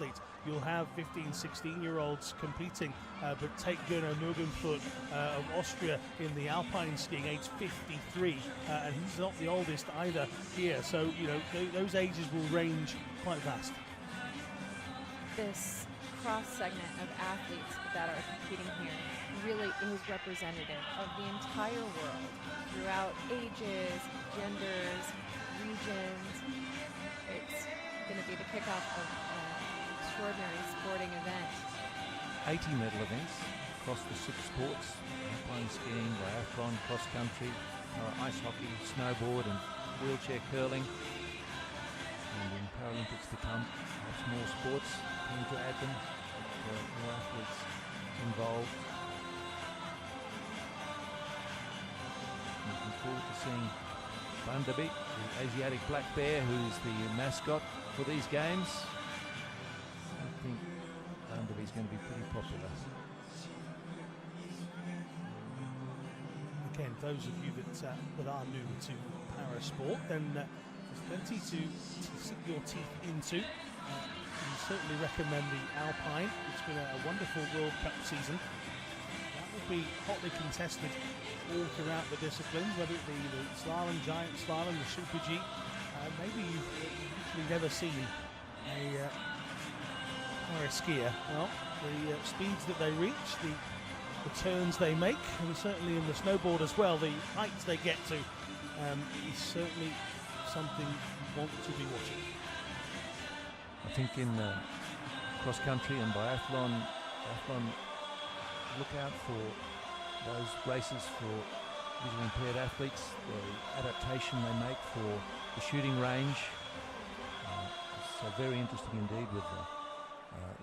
athletes. You'll have 15, 16-year-olds competing, but take Gunnar Mugenfoot of Austria in the alpine skiing, age 53, and he's not the oldest either here. So, you know, those ages will range quite vast. This cross-segment of athletes that are competing here really is representative of the entire world throughout ages, genders, regions. It's going to be the kickoff of an extraordinary sporting event. 80 medal events across the 6 sports: alpine skiing, biathlon, cross country, ice hockey, snowboard and wheelchair curling. And in Paralympics to come, lots more sports coming to add them, more athletes involved. Looking forward to seeing Bandabi, the Asiatic black bear, who's the mascot for these games. I think Bandabi is going to be pretty popular. Again, those of you that are new to parasport, then there's plenty to sink your teeth into. We certainly recommend the Alpine. It's been a wonderful World Cup season. That will be hotly contested all throughout the disciplines, whether it be the slalom, giant slalom, the Super G. Maybe you've literally never seen a para skier. Well, the speeds that they reach, the turns they make, and certainly in the snowboard as well, the heights they get to, is certainly something you want to be watching. I think in cross country and biathlon, look out for those races for visually impaired athletes, the adaptation they make for the shooting range. So very interesting indeed with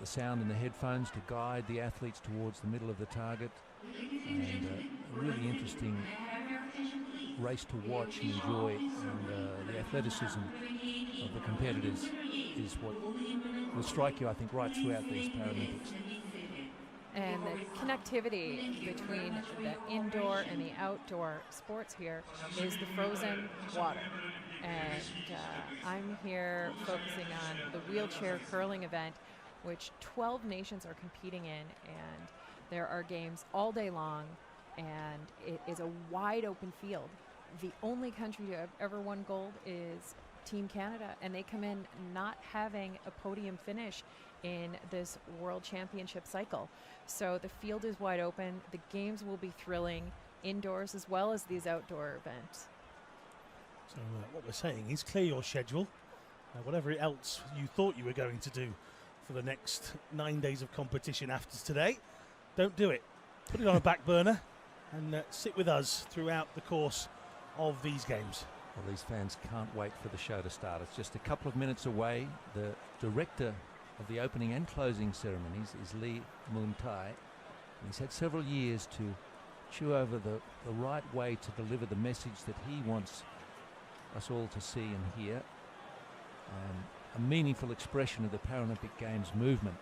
the sound in the headphones to guide the athletes towards the middle of the target, and a really interesting race to watch and enjoy, and the athleticism of the competitors is what will strike you, I think, right throughout these Paralympics. And the connectivity between the indoor and the outdoor sports here is the frozen water. And I'm here focusing on the wheelchair curling event, which 12 nations are competing in, and there are games all day long, and it is a wide open field. The only country to have ever won gold is Team Canada, and they come in not having a podium finish in this World Championship cycle. So the field is wide open. The games will be thrilling indoors as well as these outdoor events. So what we're saying is clear your schedule. Whatever else you thought you were going to do for the next 9 days of competition after today, don't do it. Put it on a back burner and sit with us throughout the course of these games. Well, these fans can't wait for the show to start. It's just a couple of minutes away. The director of the opening and closing ceremonies is Lee Moon-tai. He's had several years to chew over the right way to deliver the message that he wants us all to see and hear. A meaningful expression of the Paralympic Games movement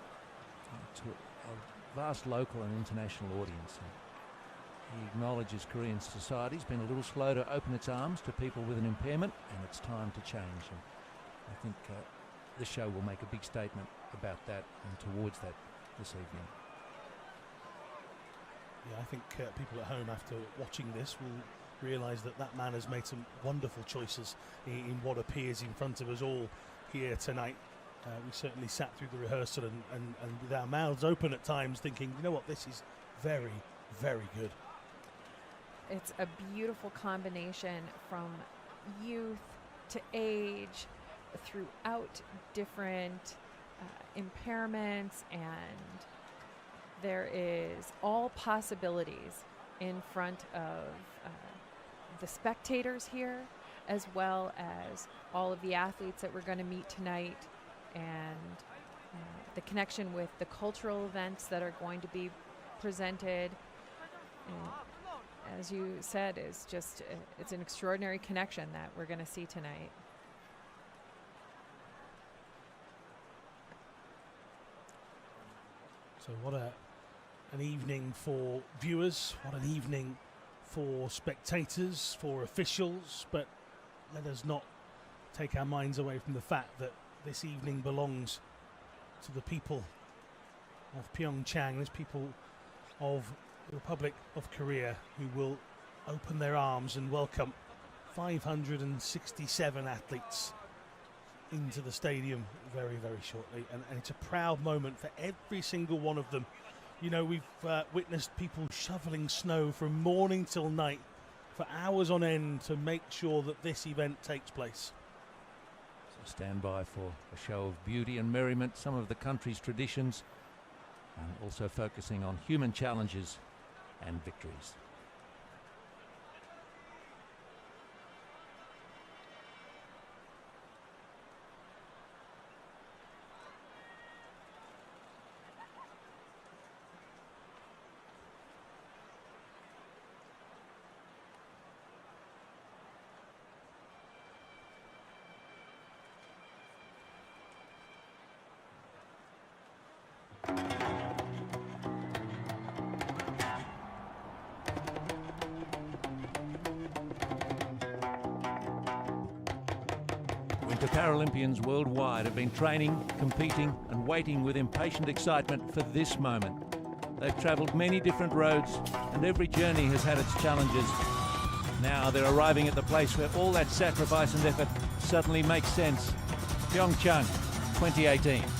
to a vast local and international audience. He acknowledges Korean society's been a little slow to open its arms to people with an impairment, and it's time to change. And I think this show will make a big statement about that and towards that this evening. Yeah, I think people at home, after watching this, will realise that that man has made some wonderful choices in what appears in front of us all here tonight. We certainly sat through the rehearsal and with our mouths open at times thinking, you know what, this is very, very good. It's a beautiful combination from youth to age throughout different impairments, and there is all possibilities in front of the spectators here, as well as all of the athletes that we're going to meet tonight, and the connection with the cultural events that are going to be presented. And as you said, is just it's an extraordinary connection that we're going to see tonight. So what an evening for viewers, what an evening for spectators, for officials, but let us not take our minds away from the fact that this evening belongs to the people of Pyeongchang, these people of the Republic of Korea, who will open their arms and welcome 567 athletes into the stadium very, very shortly. And it's a proud moment for every single one of them. You know, we've witnessed people shoveling snow from morning till night for hours on end to make sure that this event takes place. So stand by for a show of beauty and merriment, some of the country's traditions, and also focusing on human challenges and victories. Winter Paralympians worldwide have been training, competing and waiting with impatient excitement for this moment. They've travelled many different roads and every journey has had its challenges. Now they're arriving at the place where all that sacrifice and effort suddenly makes sense. Pyeongchang 2018. It is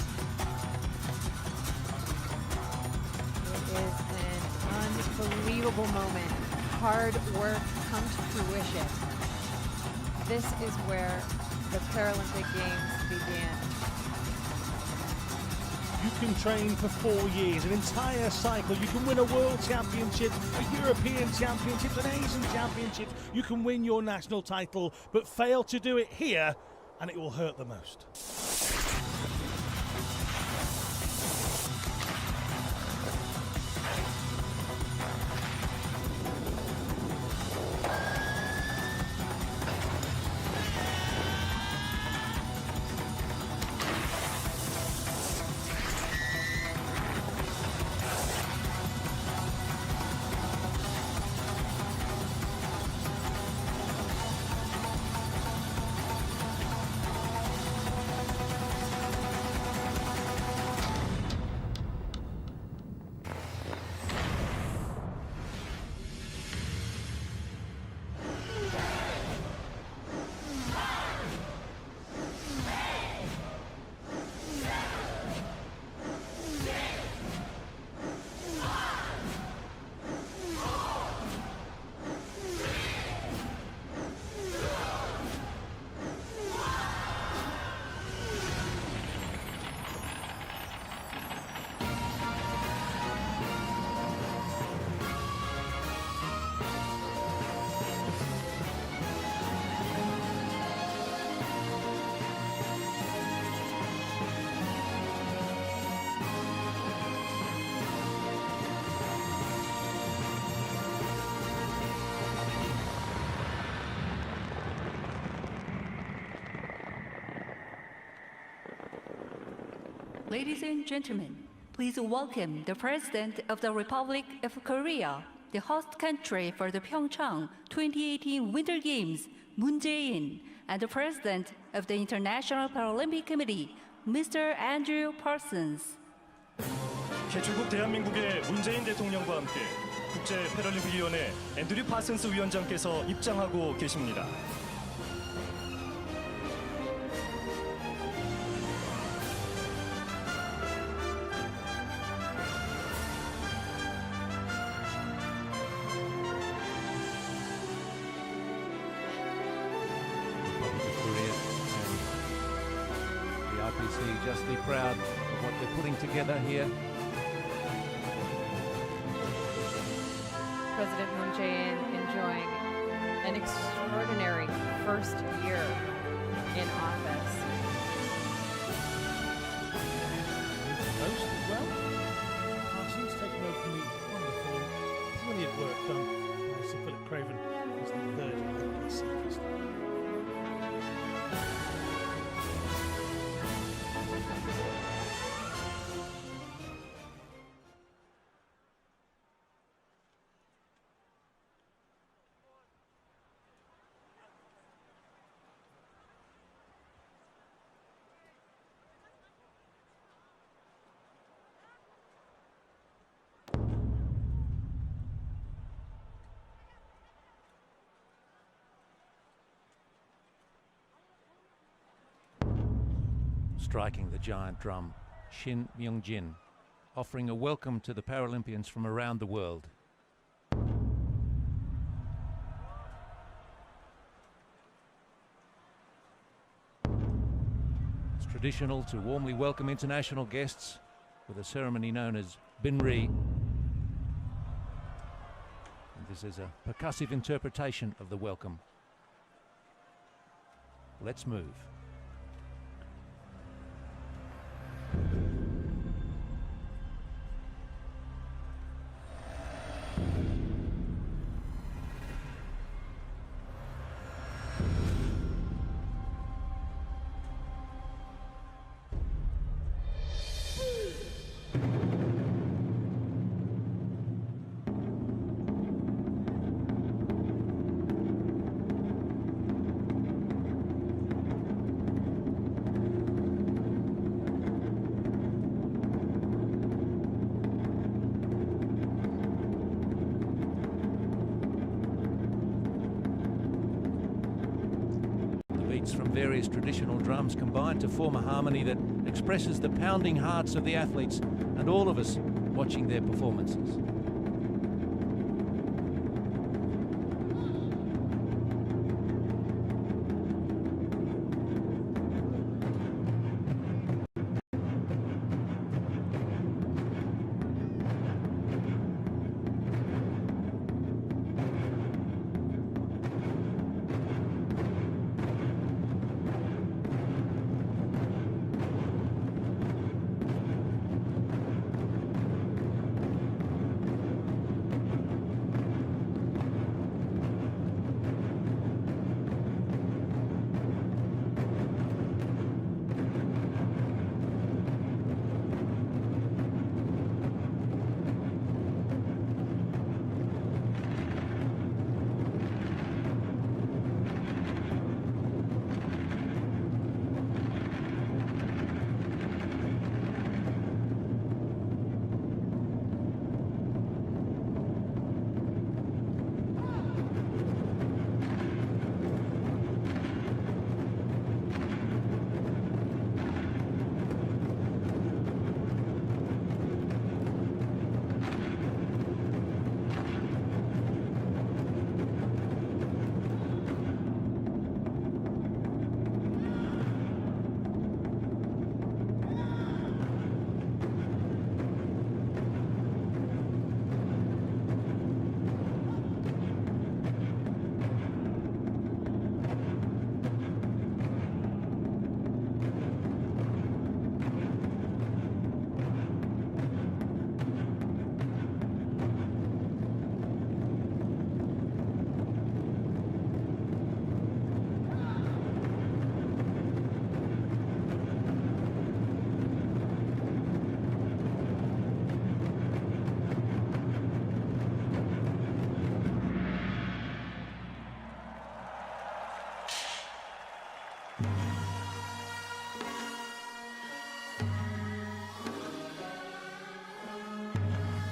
an unbelievable moment. Hard work come to fruition. This is where the Paralympic Games began. You can train for 4 years, an entire cycle. You can win a world championship, a European championship, an Asian championship. You can win your national title, but fail to do it here, and it will hurt the most. Ladies and gentlemen, please welcome the President of the Republic of Korea, the host country for the Pyeongchang 2018 Winter Games, Moon Jae-in, and the President of the International Paralympic Committee, Mr. Andrew Parsons. 개최국 대한민국의 문재인 대통령과 함께 국제 패럴림픽 위원회 앤드류 파슨스 위원장께서 입장하고 계십니다. Justly proud of what they're putting together here. President Moon Jae-in enjoying an extraordinary first year in office. Most as well. Parsons taken over from the wonderful, brilliant work done by Sir Philip Craven as the third seekers. striking the giant drum, Shin Myung-jin, offering a welcome to the Paralympians from around the world. It's traditional to warmly welcome international guests with a ceremony known as Binri. And this is a percussive interpretation of the welcome. Let's move. From various traditional drums combine to form a harmony that expresses the pounding hearts of the athletes and all of us watching their performances.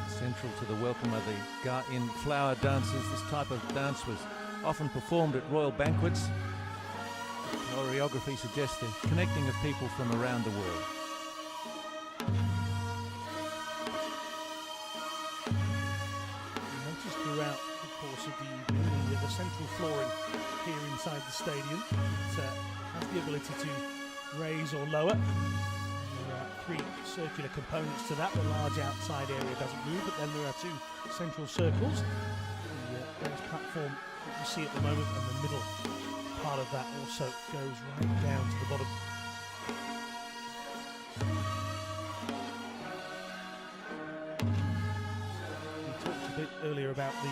Central to the welcome of the Ga-in flower dances. This type of dance was often performed at royal banquets. The choreography suggests the connecting of people from around the world. We noticed throughout the course of the evening the central flooring here inside the stadium. It has the ability to raise or lower. There are three circular components to that. The large outside area doesn't move, but then there are two central circles. The raised platform that you see at the moment, and the middle part of that also goes right down to the bottom. We talked a bit earlier about the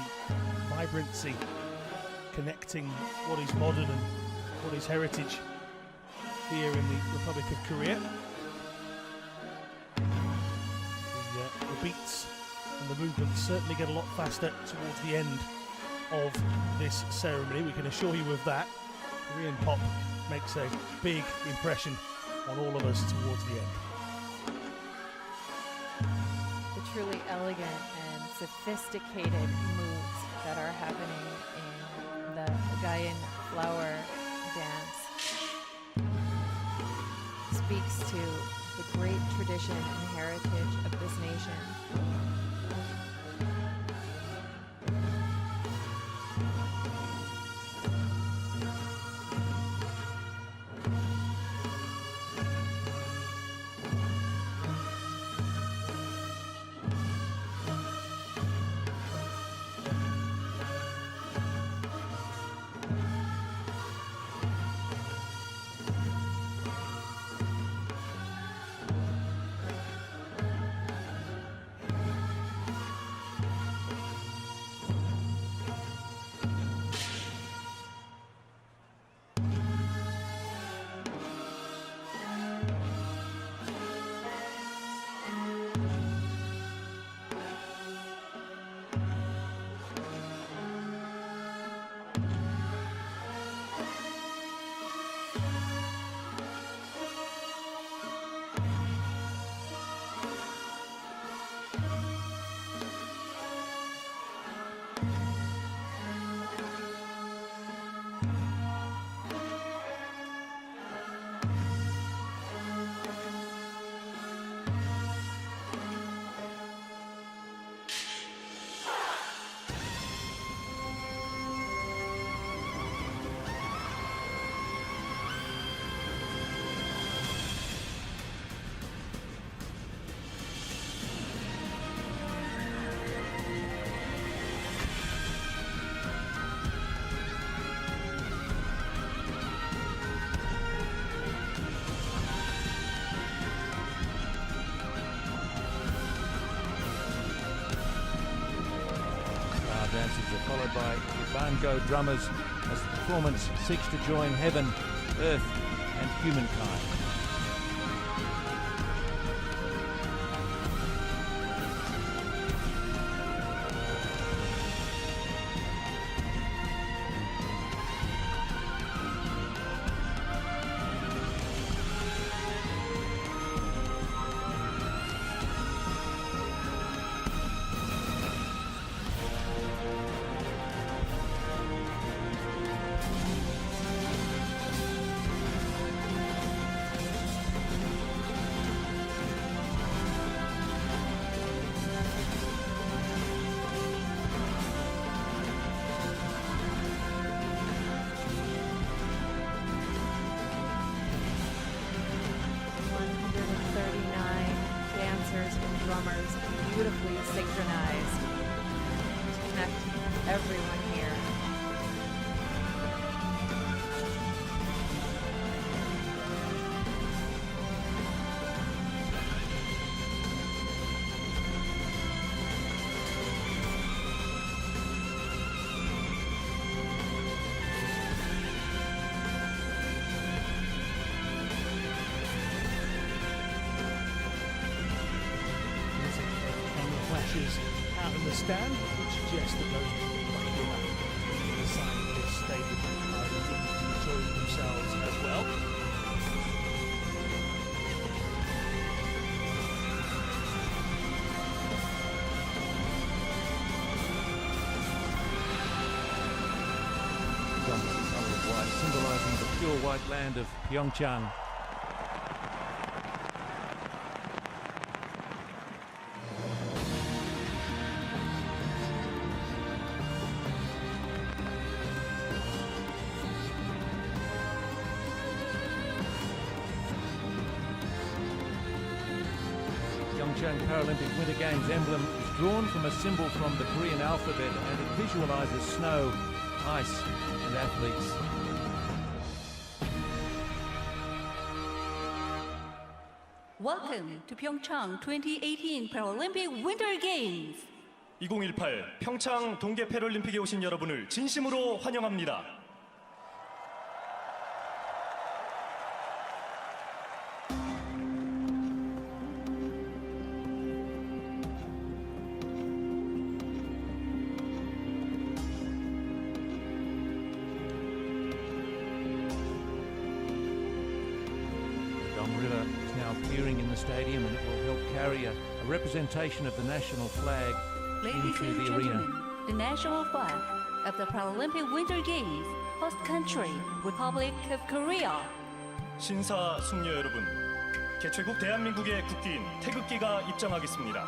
vibrancy, connecting what is modern and what is heritage here in the Republic of Korea. The beats and the movements certainly get a lot faster towards the end of this ceremony. We can assure you of that. Korean pop makes a big impression on all of us towards the end. The truly elegant and sophisticated moves that are happening in the Ga-in flower dance speaks to the great tradition and heritage of this nation. Dances are followed by Bango drummers as the performance seeks to join heaven, earth and humankind. Drummers beautifully synchronized to connect everyone here. Out in the stand, which suggests that those people are here inside this stadium are indeed enjoying themselves as well. Dominant colour of white, symbolising the pure white land of Pyeongchang. Pyeongchang Paralympic Winter Games emblem is drawn from a symbol from the Korean alphabet, and it visualises snow, ice and athletes. Welcome to Pyeongchang 2018 Paralympic Winter Games. 2018 평창 동계 패럴림픽에 오신 여러분을 진심으로 환영합니다. River is now appearing in the stadium, and it will help carry a representation of the national flag Ladies into and the gentlemen, arena. the national flag of the Paralympic Winter Games, host country, Republic of Korea. 신사 숙녀 여러분, 개최국 대한민국의 국기인 태극기가 입장하겠습니다.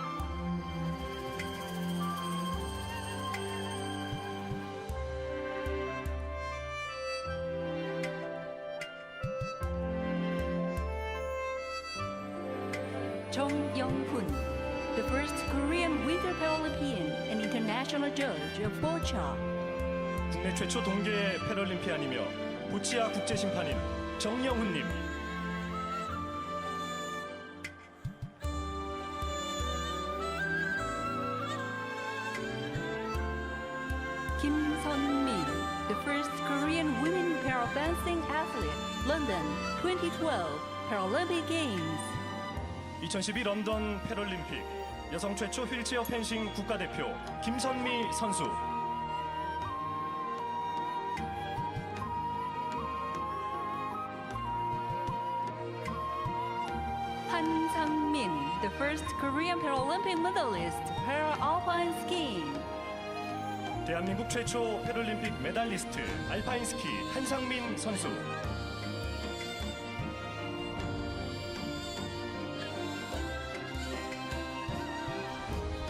정영훈, the first Korean Winter Paralympian and international judge of Pyeongchang. 국내 최초 동계의 패럴림피안이며 보치아 국제심판인 정영훈님. 김선미, the first Korean women paradancing athlete, London 2012 Paralympic Games. 2012 런던 패럴림픽 여성 최초 휠체어 펜싱 국가대표 김선미 선수. 한상민, the first Korean Paralympic medalist, para-alpine skiing. 대한민국 최초 패럴림픽 메달리스트 알파인 스키 한상민 선수.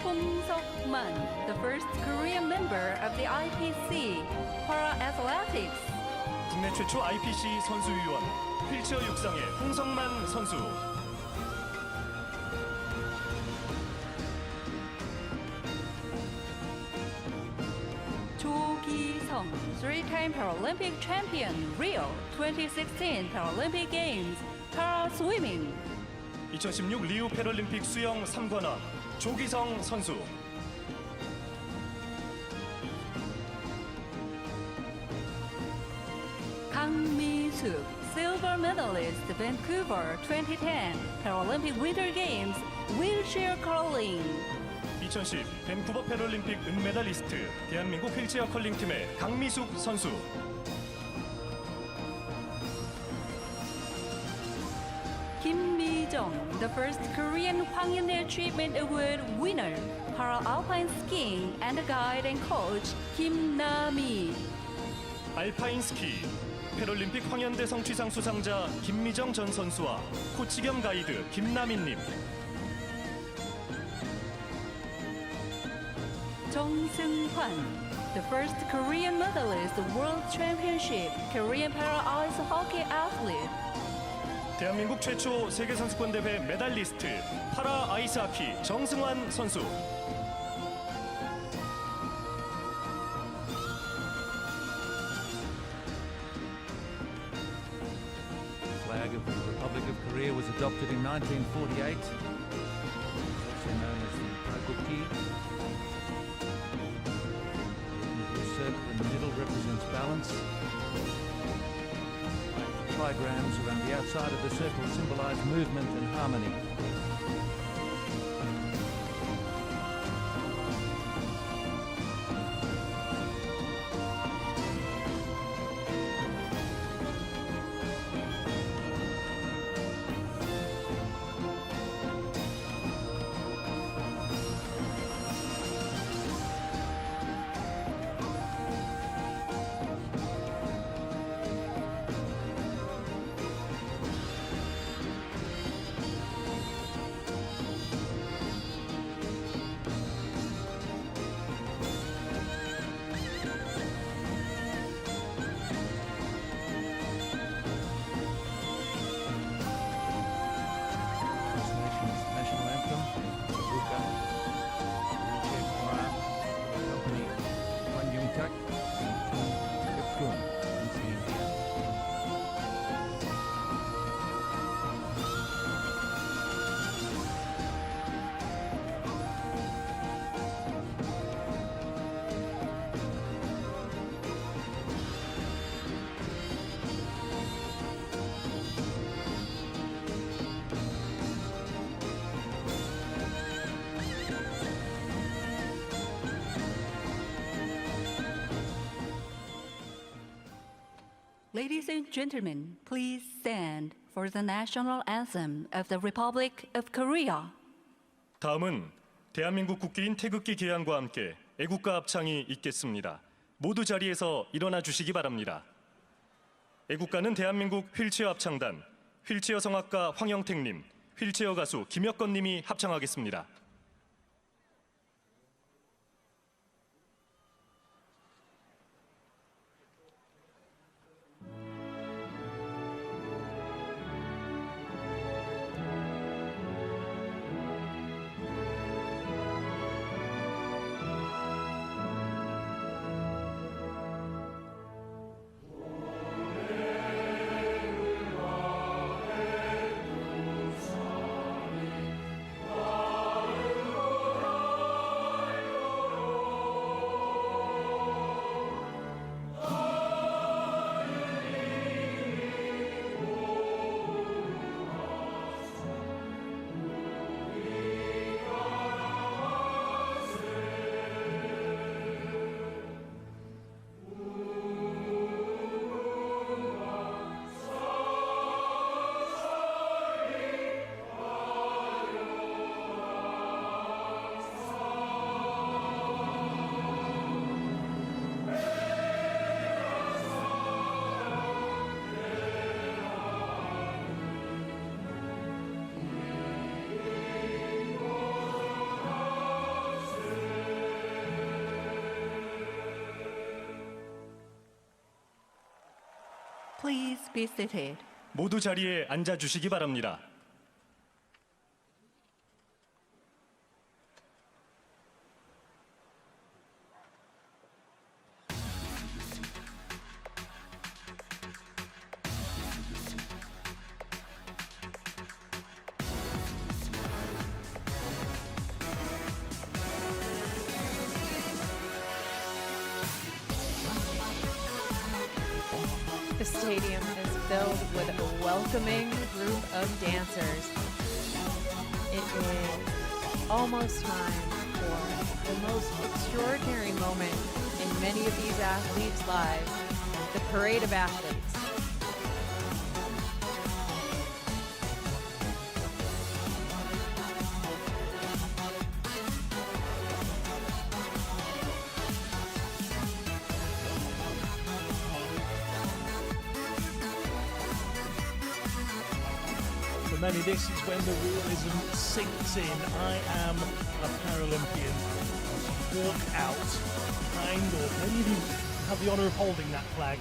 홍석만, the first Korean member of the IPC, para-athletics. 국내 최초 IPC 선수위원 휠체어 육상의 홍성만 선수. 조기성, three-time Paralympic champion, Rio 2016 Paralympic Games, para-swimming. 2016 리우 패럴림픽 수영 3관왕 조기성 선수. 강미숙, silver medalist, Vancouver 2010 Paralympic Winter Games, wheelchair curling. 2010 밴쿠버 패럴림픽 은메달리스트 대한민국 휠체어 컬링팀의 강미숙 선수. 김미정, the first Korean 황인의 Achievement Award winner, para-alpine skiing and guide and coach, 김남희. 알파인 스키 패럴림픽 황현대 성취상 수상자 김미정 전 선수와 코치 겸 가이드 김남인님. 정승환, the first Korean medalist, World Championship, Korean para-ice hockey athlete. 대한민국 최초 세계선수권대회 메달리스트 파라 아이스하키 정승환 선수. Flag of the Republic of Korea was adopted in 1948, also known as the Takuki. The circle in the middle represents balance. Trigrams around the outside of the circle symbolize movement and harmony. Ladies and gentlemen, please stand for the national anthem of the Republic of Korea. 다음은 대한민국 국기인 태극기 개양과 함께 애국가 합창이 있겠습니다. 모두 자리에서 일어나 주시기 바랍니다. 애국가는 대한민국 휠체어 합창단 휠체어 성악가 황영택님, 휠체어 가수 김혁건 님이 합창하겠습니다. Please be seated. 모두 자리에 앉아 주시기 바랍니다. The stadium is filled with a welcoming group of dancers. It is almost time for the most extraordinary moment in many of these athletes' lives, the parade of athletes. For many, this is when the realism sinks in. I am a Paralympian. Walk out, kind or maybe even have the honour of holding that flag.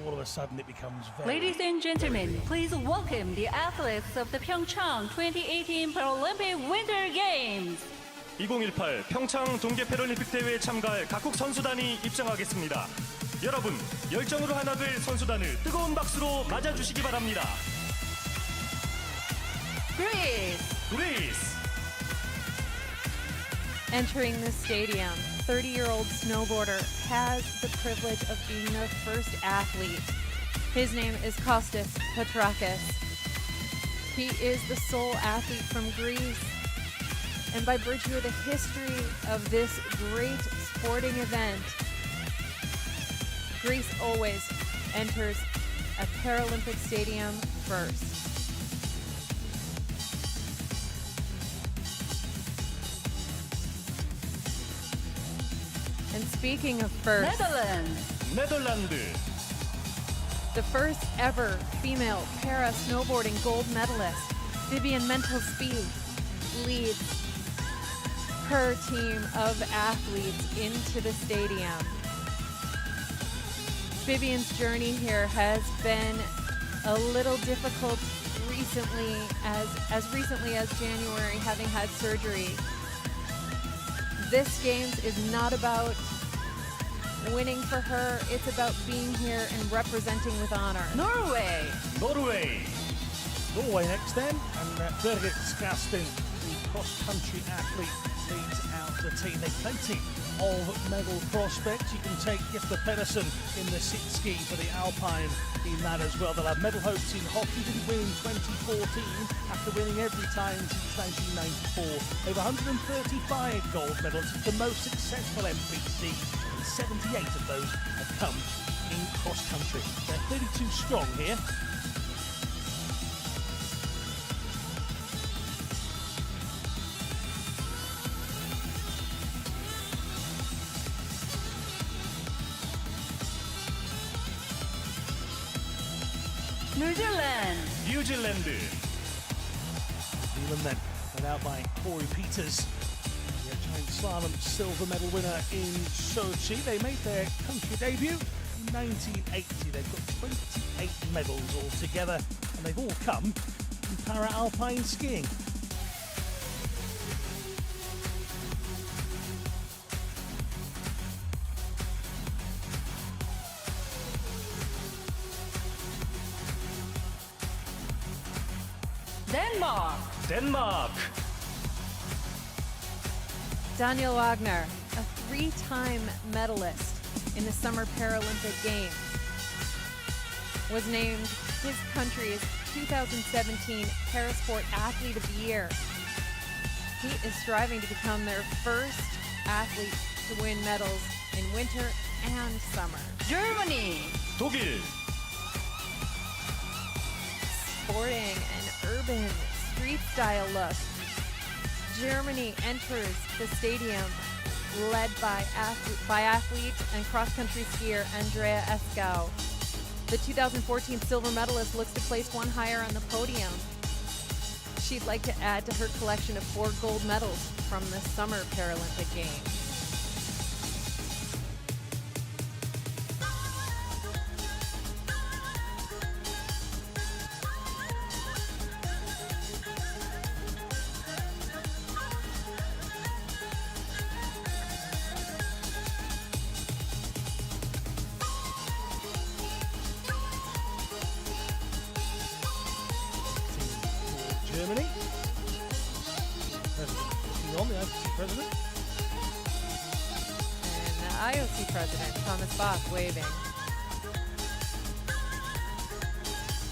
All of a sudden it becomes very... Ladies and gentlemen, please welcome the athletes of the Pyeongchang 2018 Paralympic Winter Games. 2018 평창 동계 패럴림픽 대회에 참가할 각국 선수단이 입장하겠습니다. 여러분, 열정으로 하나 될 선수단을 뜨거운 박수로 맞아주시기 바랍니다. Greece. Greece. Entering the stadium, 30-year-old snowboarder has the privilege of being their first athlete. His name is Kostas Petrakis. He is the sole athlete from Greece. And by virtue of the history of this great sporting event, Greece always enters a Paralympic stadium first. And speaking of first, Netherlands. 네덜란드. the first ever female para snowboarding gold medalist, Vivian Mental Speed, leads her team of athletes into the stadium. Vivian's journey here has been a little difficult recently, as recently as January, having had surgery. This Games is not about winning for her, it's about being here and representing with honor. Norway. 노르웨이. Norway next then, and Birgit Skasting, the cross-country athlete, leads out the team. There's plenty of medal prospects. You can take Jesper Pedersen in the sit ski for the Alpine in that as well. They'll have medal hopes in hockey, didn't win in 2014 after winning every time since 1994. Over 135 gold medals. It's the most successful NPC, and 78 of those have come in cross-country. They're 32 strong here. New Zealand. 뉴질랜드. Finland then, led out by Corey Peters. The giant slalom silver medal winner in Sochi. They made their country debut in 1980. They've got 28 medals altogether, and they've all come from para-alpine skiing. Denmark. Daniel Wagner, a three-time medalist in the Summer Paralympic Games, was named his country's 2017 Parasport Athlete of the Year. He is striving to become their first athlete to win medals in winter and summer. Germany. 독일. Sporting an urban street style look, Germany enters the stadium led by athlete and cross-country skier Andrea Eskau. The 2014 silver medalist looks to place one higher on the podium. She'd like to add to her collection of 4 gold medals from the Summer Paralympic Games. Germany. President on the IOC president. And the IOC president, Thomas Bach, waving.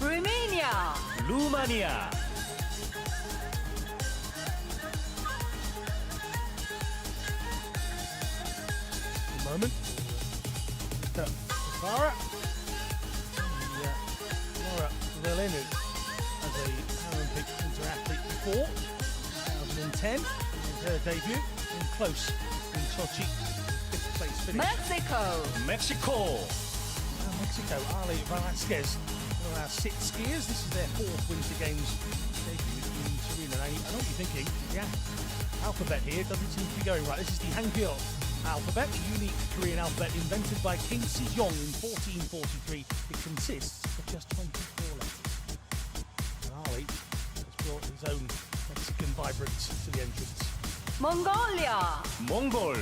Romania. 루마니아. A moment. Laura. Laura Verlenu as a Paralympic Winter athlete before 2010. Her debut in close in Sochi. 5th place finish. Mexico. Mexico, Ali Velasquez, one of our 6 skiers. This is their 4th Winter Games debut in Turin. And I know what you're thinking, yeah, alphabet here doesn't seem to be going right. This is the Hangul alphabet, a unique Korean alphabet invented by King Sejong in 1443. It consists of just 24 letters. And Ali has brought his own Mexican vibrance to the entrance. Mongolia. 몽골.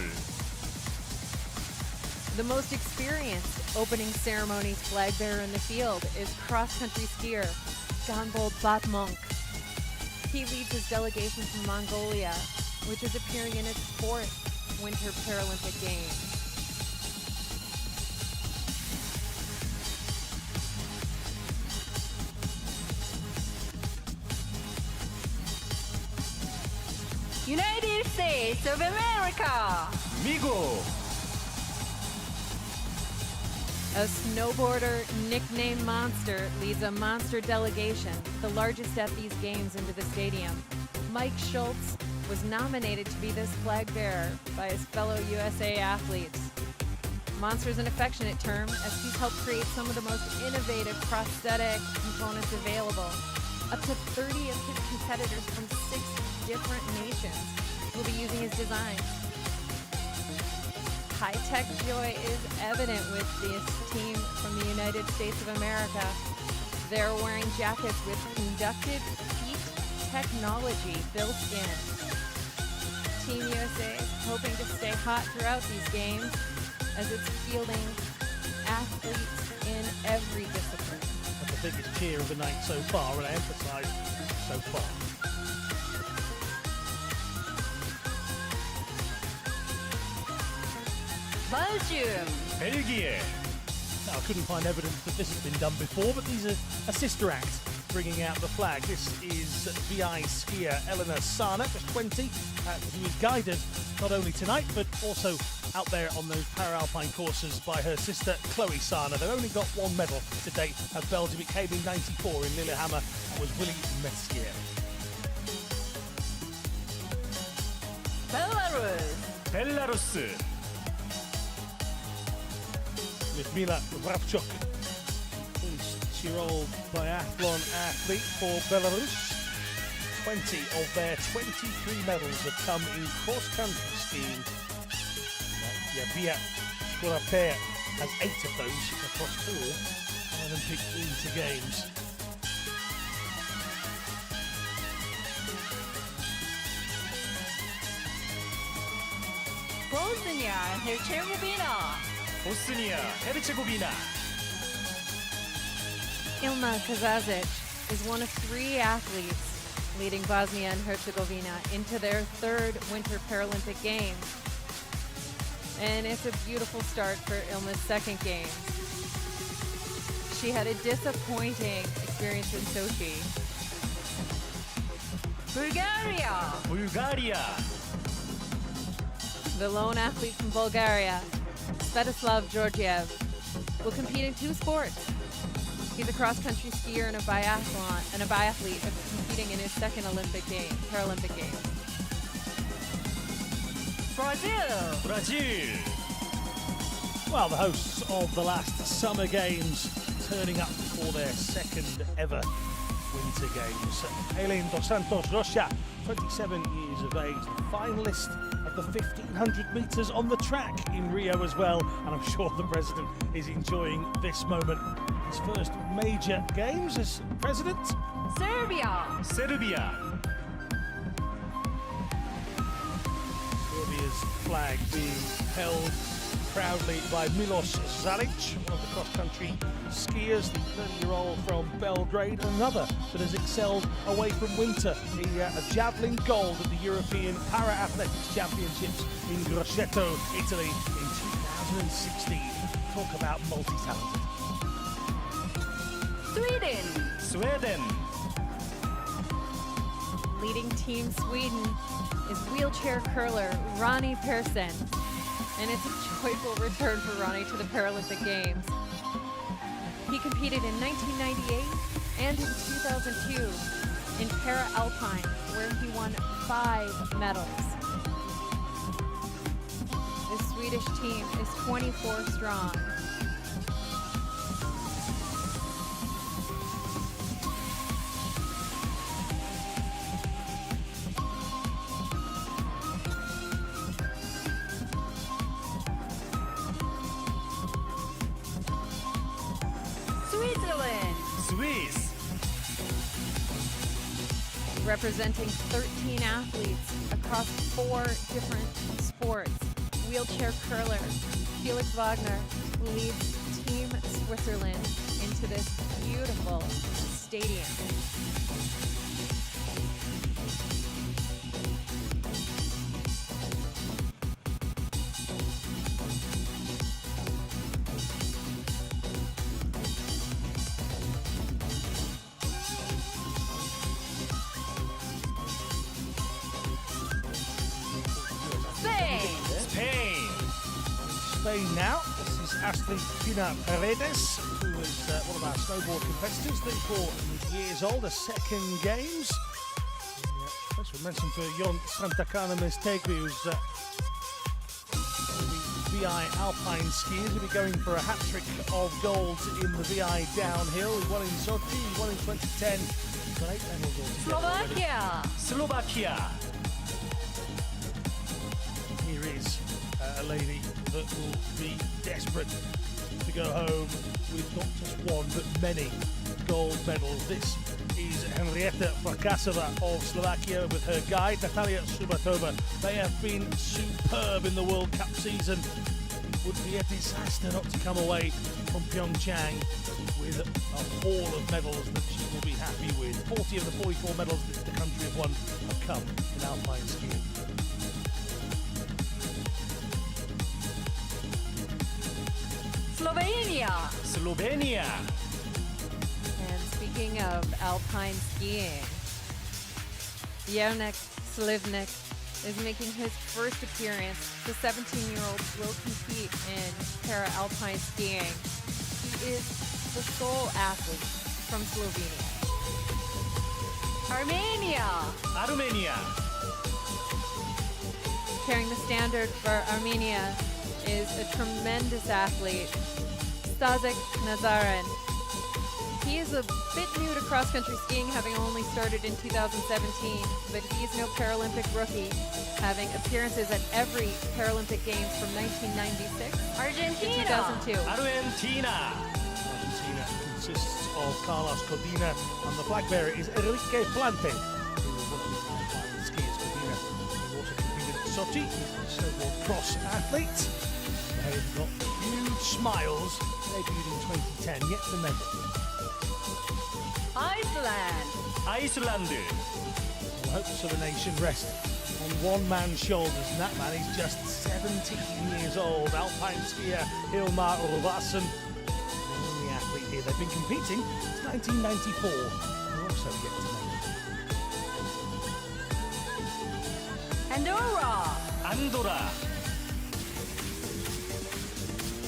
The most experienced opening ceremonies flag bearer in the field is cross-country skier Ganbol Batmonk. He leads his delegation from Mongolia, which is appearing in its 4th Winter Paralympic Games. United States of America. 미국. A snowboarder nicknamed Monster leads a monster delegation, the largest at these games, into the stadium. Mike Schultz was nominated to be this flag bearer by his fellow USA athletes. Monster is an affectionate term, as he's helped create some of the most innovative prosthetic components available. Up to 30 of his competitors from 6 different nations will be using his design. High-tech joy is evident with this team from the United States of America. They're wearing jackets with conducted heat technology built in. Team USA is hoping to stay hot throughout these games as it's fielding athletes in every discipline. That's the biggest cheer of the night so far, and I emphasise so far. Belgium. 벨기에. Now, I couldn't find evidence that this has been done before, but these are a sister act bringing out the flag. This is VI skier Eleanor Sana, just 20, who is guided not only tonight, but also out there on those para-alpine courses by her sister Chloe Sana. They've only got 1 medal to date at Belgium. It came in 94 in Lillehammer. That was Willy Messier. 벨라루스. Lyudmila Wravchuk, 26-year-old biathlon athlete for Belarus. 20 of their 23 medals have come in cross-country skiing. Via Scorapea has 8 of those across all Paralympic Winter Games. Bosnia and Herzegovina. 보스니아, 헤르체고비나. Ilma Kazazic is one of 3 athletes leading Bosnia and Herzegovina into their 3rd Winter Paralympic Games. And it's a beautiful start for Ilma's 2nd Games. She had a disappointing experience in Sochi. Bulgaria. 불가리아. The lone athlete from Bulgaria, Svetoslav Georgiev, will compete in 2 sports. He's a cross-country skier and a biathlete competing in his 2nd Paralympic Games. Brazil. 브라질. Well, the hosts of the last Summer Games turning up for their 2nd ever Winter Games. Aileen dos Santos Rocha, 27 years of age, the finalist of the 1500 metres on the track in Rio as well, and I'm sure the president is enjoying this moment. His first major games as president. Serbia. 세르비아. Serbia's flag being held proudly by Milos Zalic, one of the cross-country skiers, the 30-year-old from Belgrade, and another that has excelled away from winter. A javelin gold at the European Para-Athletics Championships in Grosseto, Italy in 2016. Talk about multi-talented. Sweden. 스웨덴. Leading Team Sweden is wheelchair curler Ronnie Persson. And it's a joyful return for Ronnie to the Paralympic Games. He competed in 1998 and in 2002 in Para-Alpine, where he won 5 medals. The Swedish team is 24 strong. Switzerland. 스위스. Representing 13 athletes across 4 different sports. Wheelchair curler Felix Wagner leads Team Switzerland into this beautiful stadium. 스페인. Spain now. This is Astrid Pina Paredes, who is one of our snowboard competitors, 34 years old, the 2nd Games. Special mention for Jon Santakana Mestegui, who's the VI Alpine skiers. He'll be going for a hat-trick of gold in the VI downhill. He won in Sochi, he won in 2010. He's got 8 medals altogether already. Slovakia. 슬로바키아. Here is a lady that will be desperate to go home with not just one but many gold medals. This is Henrietta Farkasova of Slovakia with her guide Natalia Subatova. They have been superb in the World Cup season. It would be a disaster not to come away from Pyeongchang with a haul of medals that she will be happy with. 40 of the 44 medals that the country have won have come in alpine skiing. Slovenia. 슬로베니아. And speaking of alpine skiing, Jernek Slivnik is making his first appearance. The 17-year-old will compete in para-alpine skiing. He is the sole athlete from Slovenia. Armenia. 아르메니아. Carrying the standard for Armenia is a tremendous athlete, Stazek Nazarin. He is a bit new to cross-country skiing, having only started in 2017, but he's no Paralympic rookie, having appearances at every Paralympic Games from 1996 to Argentina. 2002. 아르헨티나. Argentina consists of Carlos Codina, and the flag bearer is Enrique Plante, who is one of the alpine skiers. Codina, who also competed at Sochi, is a snowboard cross athlete. They've got huge smiles, debuted in 2010, yet to medal. Iceland. 아이슬란드. The hopes of a nation rest on one man's shoulders, and that man is just 17 years old. Alpine skier Hilmar Olvarsson, the only athlete here. They've been competing since 1994. They're also yet to medal. Andorra. 안도라.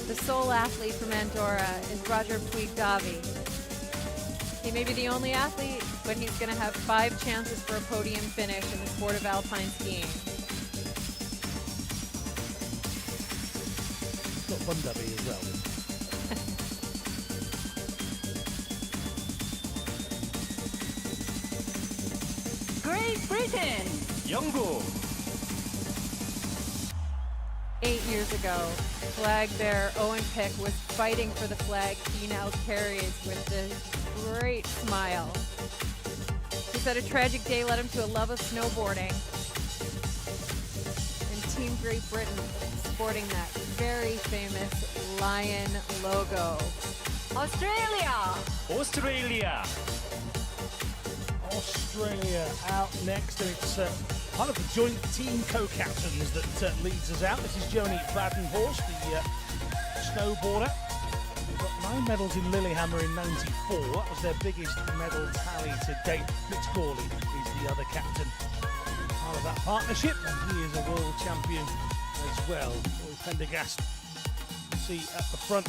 The sole athlete from Andorra is Roger Puig-Davi. He may be the only athlete, but he's going to have 5 chances for a podium finish in the sport of alpine skiing. He's got Bundabi as well. Great Britain. 영국. 8 years ago, flag bearer Owen Pick was fighting for the flag he now carries with this great smile. He said a tragic day led him to a love of snowboarding. And Team Great Britain sporting that very famous lion logo. Australia. 오스트레일리아. Australia out next, and it's part of the joint team co-captains that leads us out. This is Joni Badenhorst, the snowboarder. They've got 9 medals in Lillehammer in '94. That was their biggest medal tally to date. Mitch Corley is the other captain. Part of that partnership, and he is a world champion as well. Roy Pendergast, see at the front.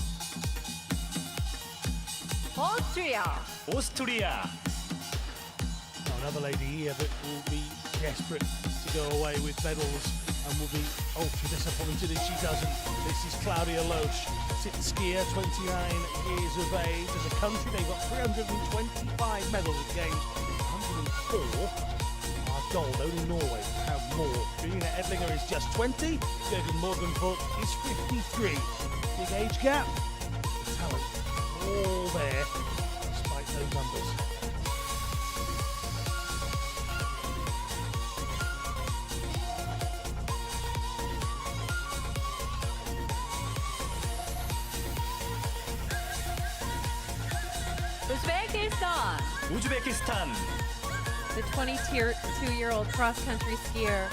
Austria. 오스트리아. Another lady here that will be desperate to go away with medals and will be ultra disappointed if she doesn't. This is Claudia Loesch, sit skier, 29 years of age. As a country, they've got 325 medals at games, 104 are gold. Only Norway have more. Irina Edlinger is just 20, Jürgen Morgenthau is 53. Big age gap, talent all there despite those numbers. Uzbekistan. 우즈베키스탄. The 22-year-old cross-country skier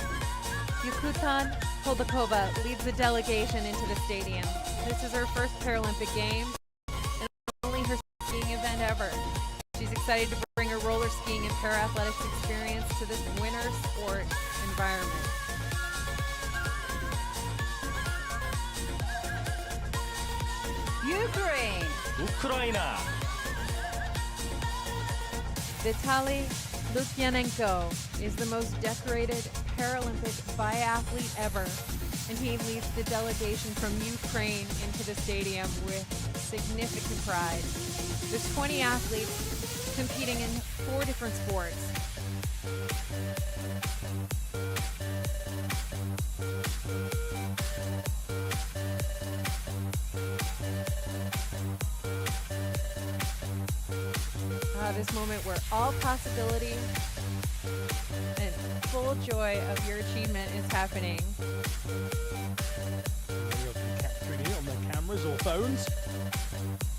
Yukutan Holdakova leads the delegation into the stadium. This is her first Paralympic Games and only her skiing event ever. She's excited to bring her roller skiing and para-athletics experience to this winter sport environment. Ukraine. 우크라이나. Vitaly Lukyanenko is the most decorated Paralympic biathlete ever, and he leads the delegation from Ukraine into the stadium with significant pride. There's 20 athletes competing in 4 different sports. This moment where all possibility and full joy of your achievement is happening. Many of them capturing it on their cameras or phones.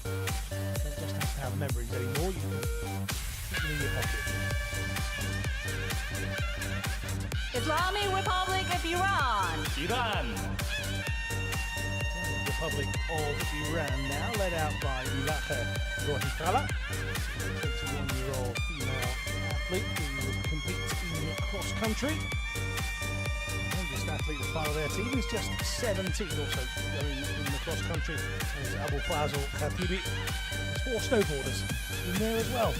You don't just have to have memories anymore, you can put them in your pocket. Islamic Republic of Iran. 이란. Republic of Iran now, led out by Milaka Rohitala, 21-year-old female athlete who competes in cross-country. The youngest athlete as part of their team is just 17, also going in the cross-country, is Abu Fazl Khatibi. There's 4 snowboarders in there as well.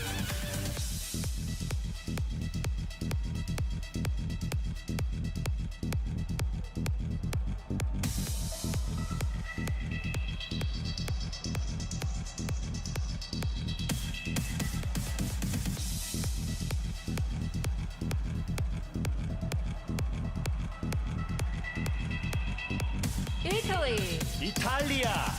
Italy. 이탈리아.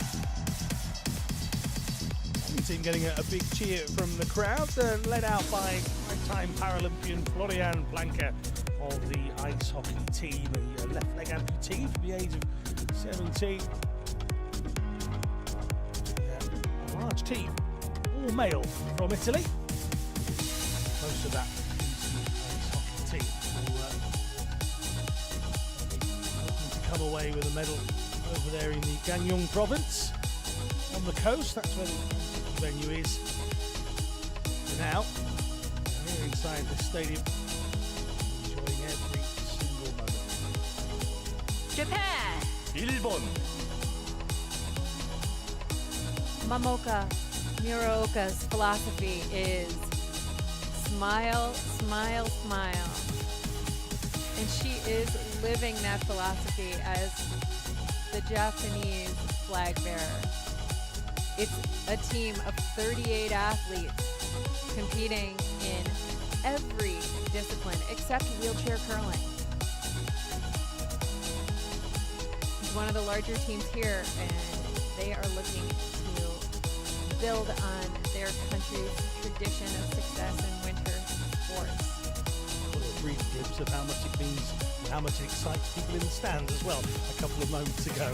Team getting a big cheer from the crowd, led out by five-time Paralympian Florian Blanca of the ice hockey team, a left leg amputee from the age of 17. A large team, all male from Italy. Most of that ice hockey team hoping to come away with a medal over there in the Gangneung province on the coast. That's where the venue is now. Here inside the stadium, enjoying every single moment. Japan. 일본. Mamoka Muraoka's philosophy is smile, smile, smile. And she is living that philosophy as the Japanese flag bearer. It's a team of 38 athletes competing in every discipline except wheelchair curling. It's one of the larger teams here, and they are looking to build on their country's tradition of success in winter sports. What a brief glimpse of how much it means and how much it excites people in the stands as well a couple of moments ago.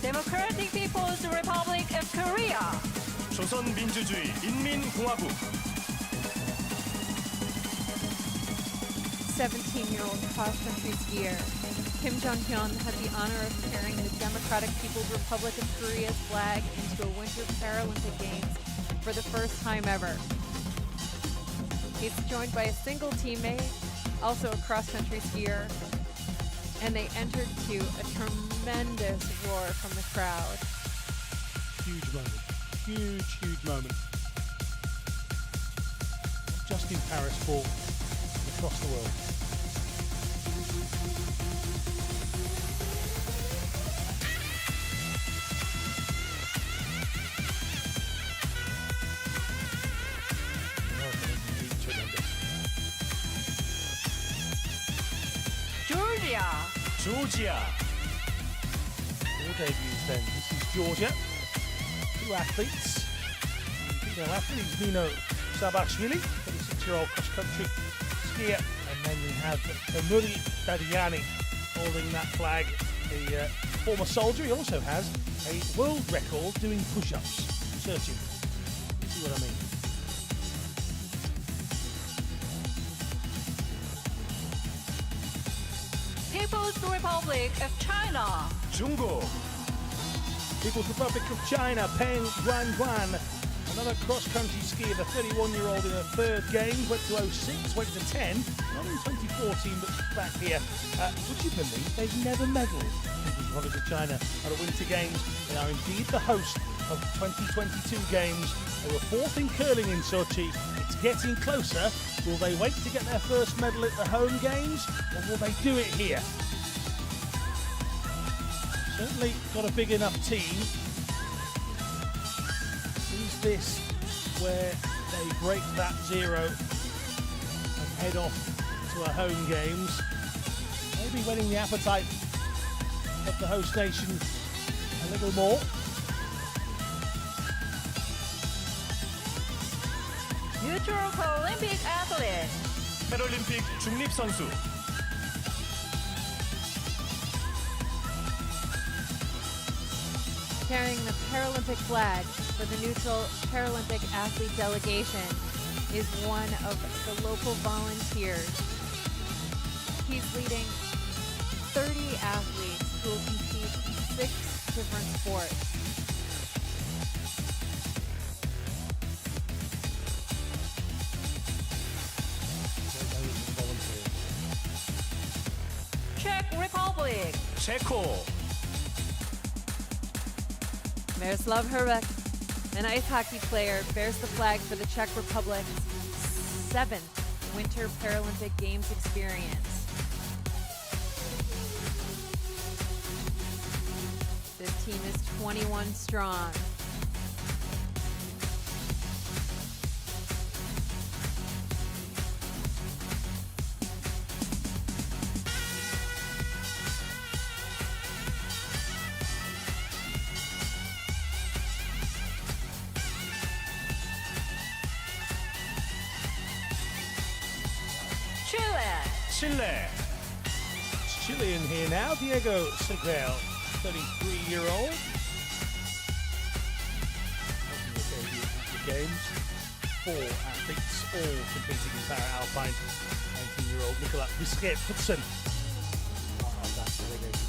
Democratic People's Republic of Korea. 조선민주주의 인민공화국. 17-year-old cross-country skier Kim Jong-hyun had the honor of carrying the Democratic People's Republic of Korea's flag into a Winter Paralympic Games for the first time ever. He's joined by a single teammate, also a cross-country skier, and they entered to a tremendous roar from the crowd. Huge moment. Huge moment. Not just in Paris, but across the world. Georgia. 조지아. Four debuts then. This is Georgia. Two athletes. Female athlete is Nino Sabashvili, 36-year-old cross-country skier. And then we have Emuri Dadiani holding that flag. The former soldier. He also has a world record doing push-ups. Searching. See what I mean? People's Republic of China. 중국. People's Republic of China, Peng Guanguan, another cross-country skier, the 31-year-old in her third game, went to 06, went to 10, not in 2014, but back here. Would you believe they've never medalled People's Republic of China at a Winter Games? They are indeed the host of the 2022 Games. They were fourth in curling in Sochi. It's getting closer. Will they wait to get their first medal at the home games, or will they do it here? Certainly got a big enough team. Is this where they break that zero and head off to a home games? Maybe whetting the appetite of the host nation a little more. Future Paralympic athlete. 패럴림픽 중립선수. Carrying the Paralympic flag for the neutral Paralympic athlete delegation is one of the local volunteers. He's leading 30 athletes who will compete in 6 different sports. Czech Republic. 체코. Miroslav Hrubek, an ice hockey player, bears the flag for the Czech Republic's 7th Winter Paralympic Games experience. This team is 21 strong. 칠레. It's Chilean here now. Diego Segel, 33-year-old. Making a debut at the Games. 4 athletes, all competing in Paralpine. 19-year-old Nicolas Bisquet-Hudson. Part of that delegation.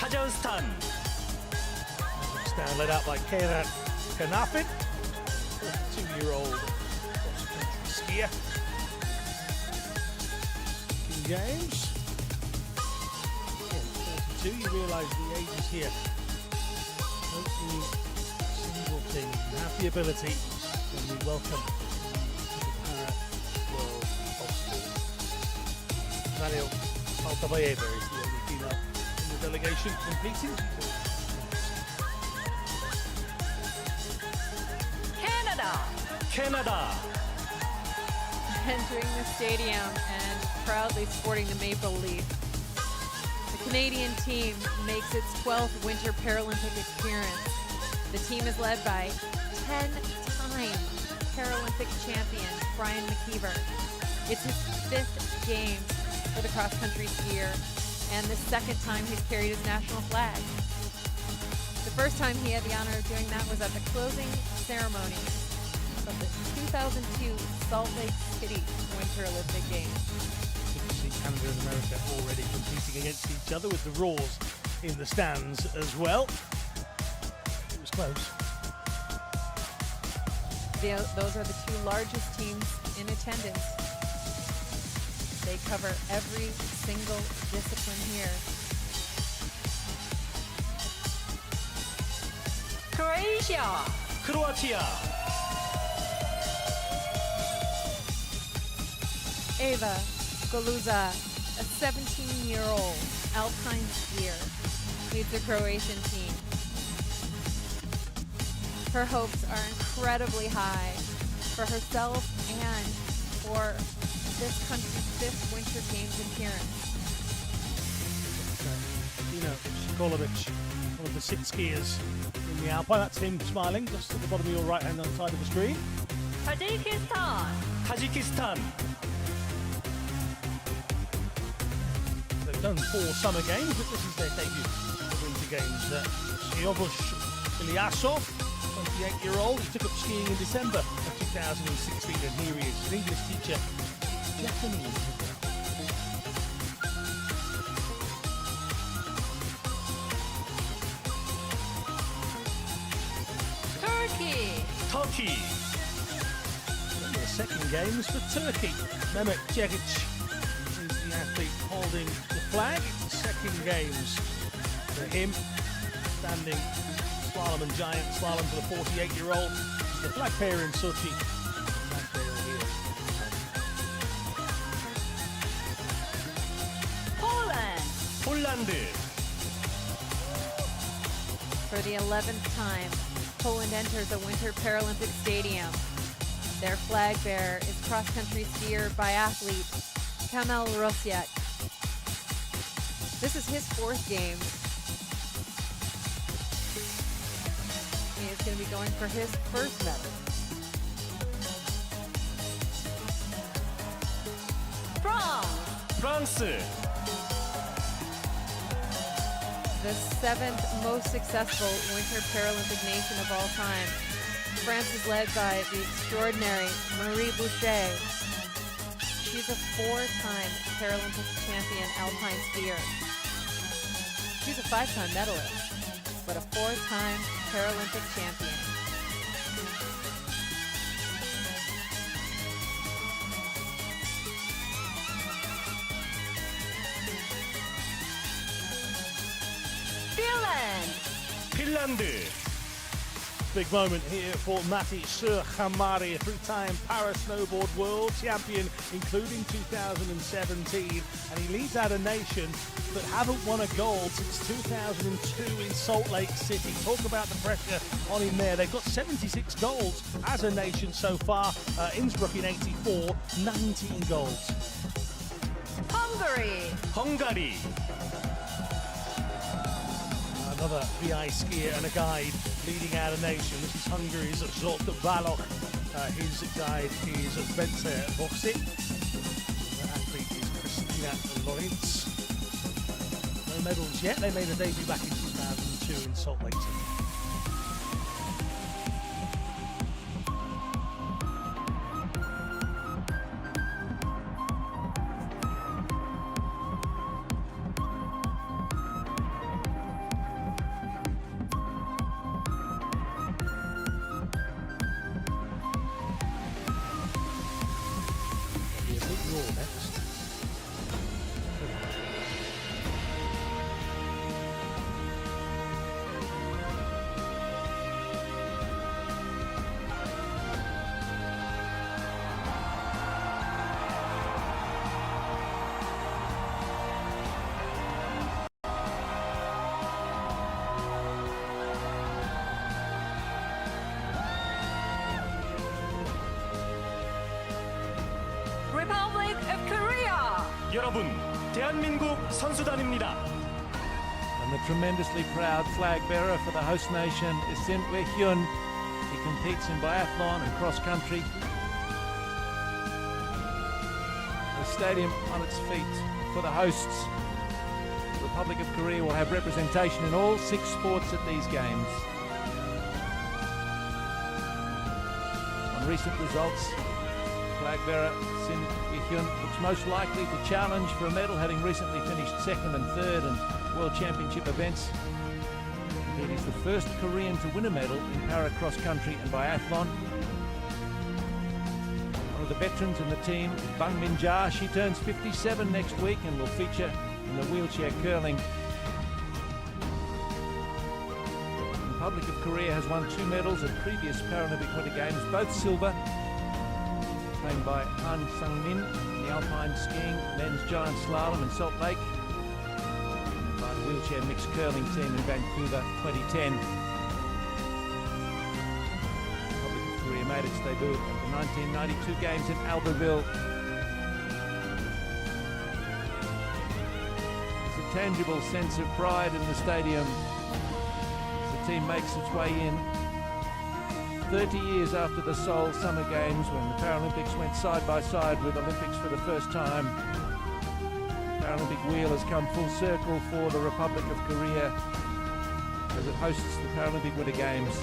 카자흐스탄. Stand led out by Kairat Kanafin, 42-year-old cross-country skier. King James, again, 42. You realise the ages here. Hopefully, single thing. You have the ability, and we welcome to the Para World of Sport. Daniel Altabayeva is the only female in the delegation competing. 캐나다. Entering the stadium and proudly sporting the maple leaf. The Canadian team makes its 12th Winter Paralympic appearance. The team is led by 10-time Paralympic champion Brian McKeever. It's his 5th Games for the cross-country skier and the 2nd time he's carried his national flag. The first time he had the honor of doing that was at the closing ceremony of the 2002 Salt Lake City Winter Olympic Games. Good to see Canada and America already competing against each other with the roars in the stands as well. It was close. Those are the 2 largest teams in attendance. They cover every single discipline here. 크로아티아. Eva Goluza, a 17-year-old alpine skier, leads the Croatian team. Her hopes are incredibly high for herself and for this country's 5th Winter Games appearance. Shikolovic, one of the 6 skiers in the Alpine. That's him smiling just at the bottom of your right-hand side of the screen. 타지키스탄. They've done 4 summer games, but this is their debut at the Winter Games. Siobush Ilyasov, 28-year-old, he took up skiing in December of 2016, and here he is, an English teacher, Japanese. 터키. The 2nd Games for Turkey. Mehmet Cegic is the athlete holding the flag. It's the 2nd Games for him. Standing slalom and giant slalom for the 48-year-old. The flag bearer in Sochi. Flag bearer here. 폴란드. For the 11th time, Poland enters the Winter Paralympic Stadium. Their flag bearer is cross-country skier biathlete Kamil Rosiak. This is his 4th game. He is going to be going for his 1st medal. 프랑스. The 7th most successful Winter Paralympic nation of all time. France is led by the extraordinary Marie Boucher. She's a 4-time Paralympic champion alpine skier. She's a 5-time medalist, but a 4-time Paralympic champion. 핀란드. Big moment here for Matti Suohamari, three-time para snowboard world champion, including 2017, and he leads out a nation that haven't won a gold since 2002 in Salt Lake City. Talk about the pressure on him there. They've got 76 golds as a nation so far. Innsbruck in 84, 19 golds. 헝가리. Another VI skier and a guide leading out a nation. This is Hungary's Zsolt Balogh. His guide is Bence Boxic. The athlete is Kristina Lawrence. No medals yet. They made a debut back in 2002 in Salt Lake City. Next. Republic of Korea. 여러분, 대한민국 선수단입니다. And the tremendously proud flag bearer for the host nation is Sin Hyun. He competes in biathlon and cross country. The stadium on its feet for the hosts. The Republic of Korea will have representation in all 6 sports at these games. On recent results, flag bearer Sin Hyun looks most likely to challenge for a medal, having recently finished 2nd and 3rd in World Championship events. Indeed, he's the first Korean to win a medal in para cross country and biathlon. One of the veterans in the team, Bang Min-ja, she turns 57 next week and will feature in the wheelchair curling. The Republic of Korea has won 2 medals at previous Paralympic Winter Games, both silver, claimed by Han Sung-min in the alpine skiing, men's giant slalom in Salt Lake, and by the wheelchair mixed curling team in Vancouver 2010. The Republic of Korea made its debut at the 1992 Games in Albertville. There's a tangible sense of pride in the stadium as the team makes its way in. 30 years after the Seoul Summer Games, when the Paralympics went side by side with Olympics for the first time, the Paralympic wheel has come full circle for the Republic of Korea as it hosts the Paralympic Winter Games.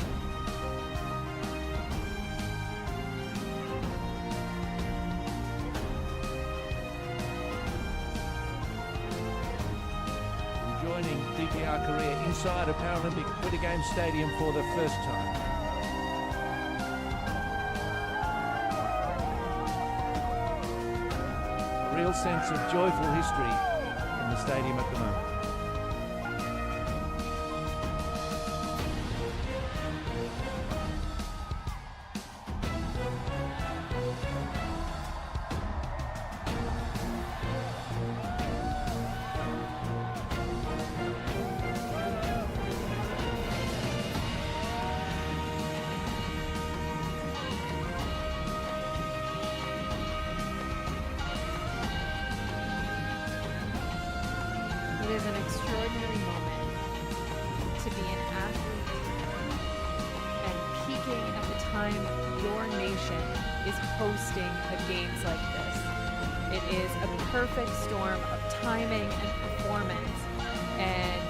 And joining DPR Korea inside a Paralympic Winter Games stadium for the first time. Real sense of joyful history in the stadium at the moment. It is an extraordinary moment to be an athlete and peaking at the time your nation is hosting the games like this. It is a perfect storm of timing and performance, and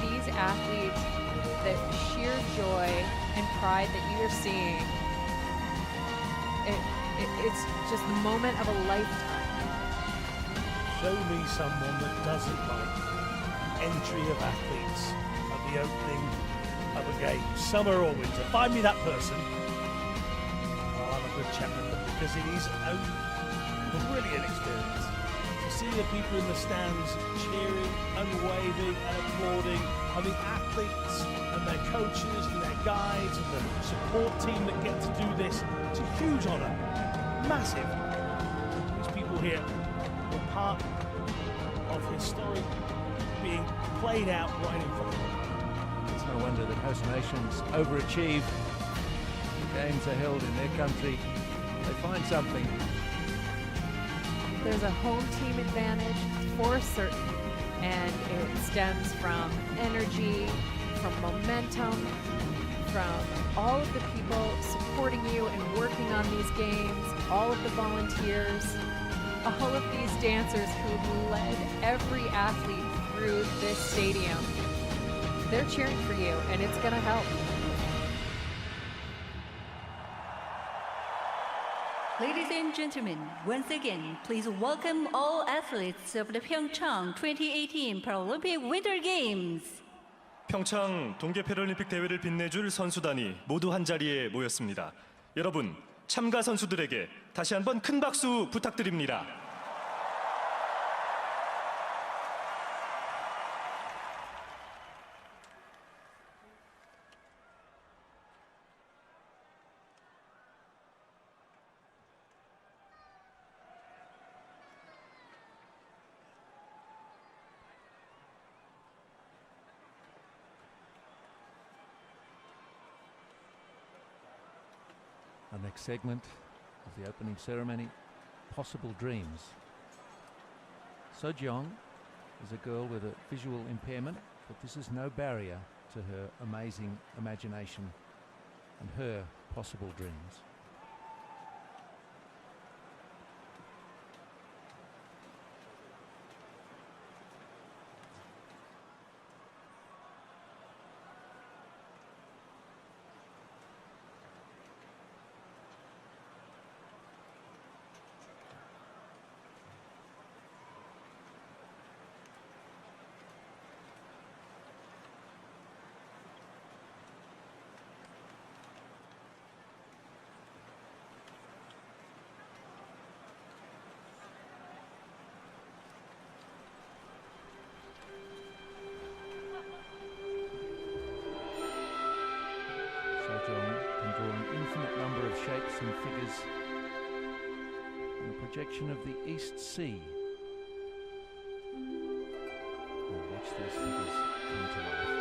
these athletes, the sheer joy and pride that you are seeing, it's just the moment of a lifetime. Show me someone that doesn't like entry of athletes at the opening of a game, summer or winter. Find me that person. I'll have a good chat with them, because it is a brilliant experience. to see the people in the stands cheering and waving and applauding, and the athletes and their coaches and their guides and the support team that get to do this. It's a huge honour, massive. These people here were part of history being played out right in front of them. It's no wonder that host nations overachieve. The games are held in their country. They find something. There's a home team advantage for certain, and it stems from energy, from momentum, from all of the people supporting you and working on these games, all of the volunteers, all of these dancers who led every athlete through this stadium. They're cheering for you, and it's going to help. Ladies and gentlemen, once again, please welcome all athletes of the Pyeongchang 2018 Paralympic Winter Games. 평창 동계 패럴림픽 대회를 빛내줄 선수단이 모두 한 자리에 모였습니다. 여러분, 참가 선수들에게 다시 한번 큰 박수 부탁드립니다. Our next segment of the opening ceremony, Possible Dreams. Sojong is a girl with a visual impairment, but this is no barrier to her amazing imagination and her possible dreams. Can draw an infinite number of shapes and figures on a projection of the East Sea. We'll watch these figures come to life.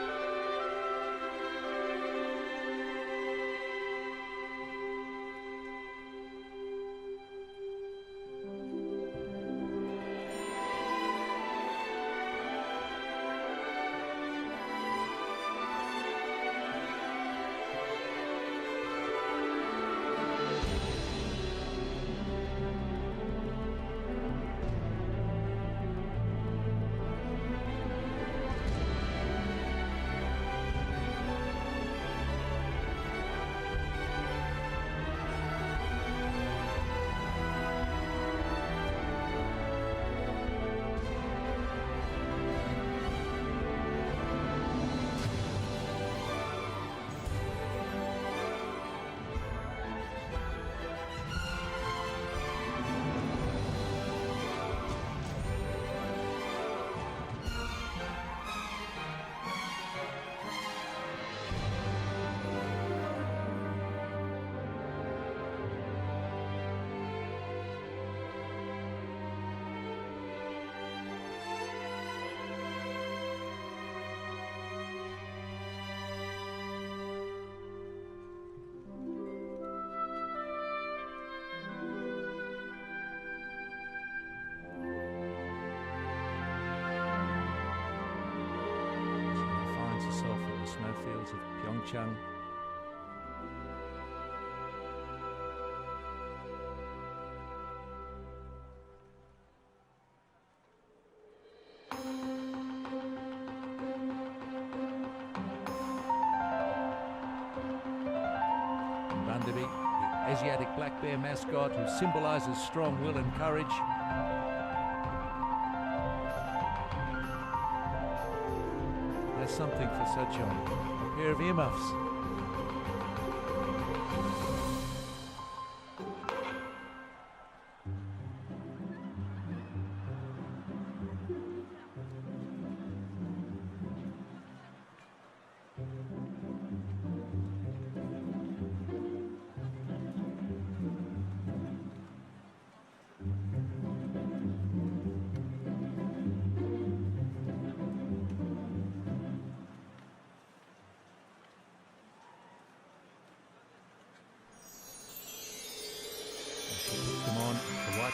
Snowfields of Pyeongchang. Bandabi, the Asiatic black bear mascot who symbolizes strong will and courage. Something for Sojong, a pair of earmuffs.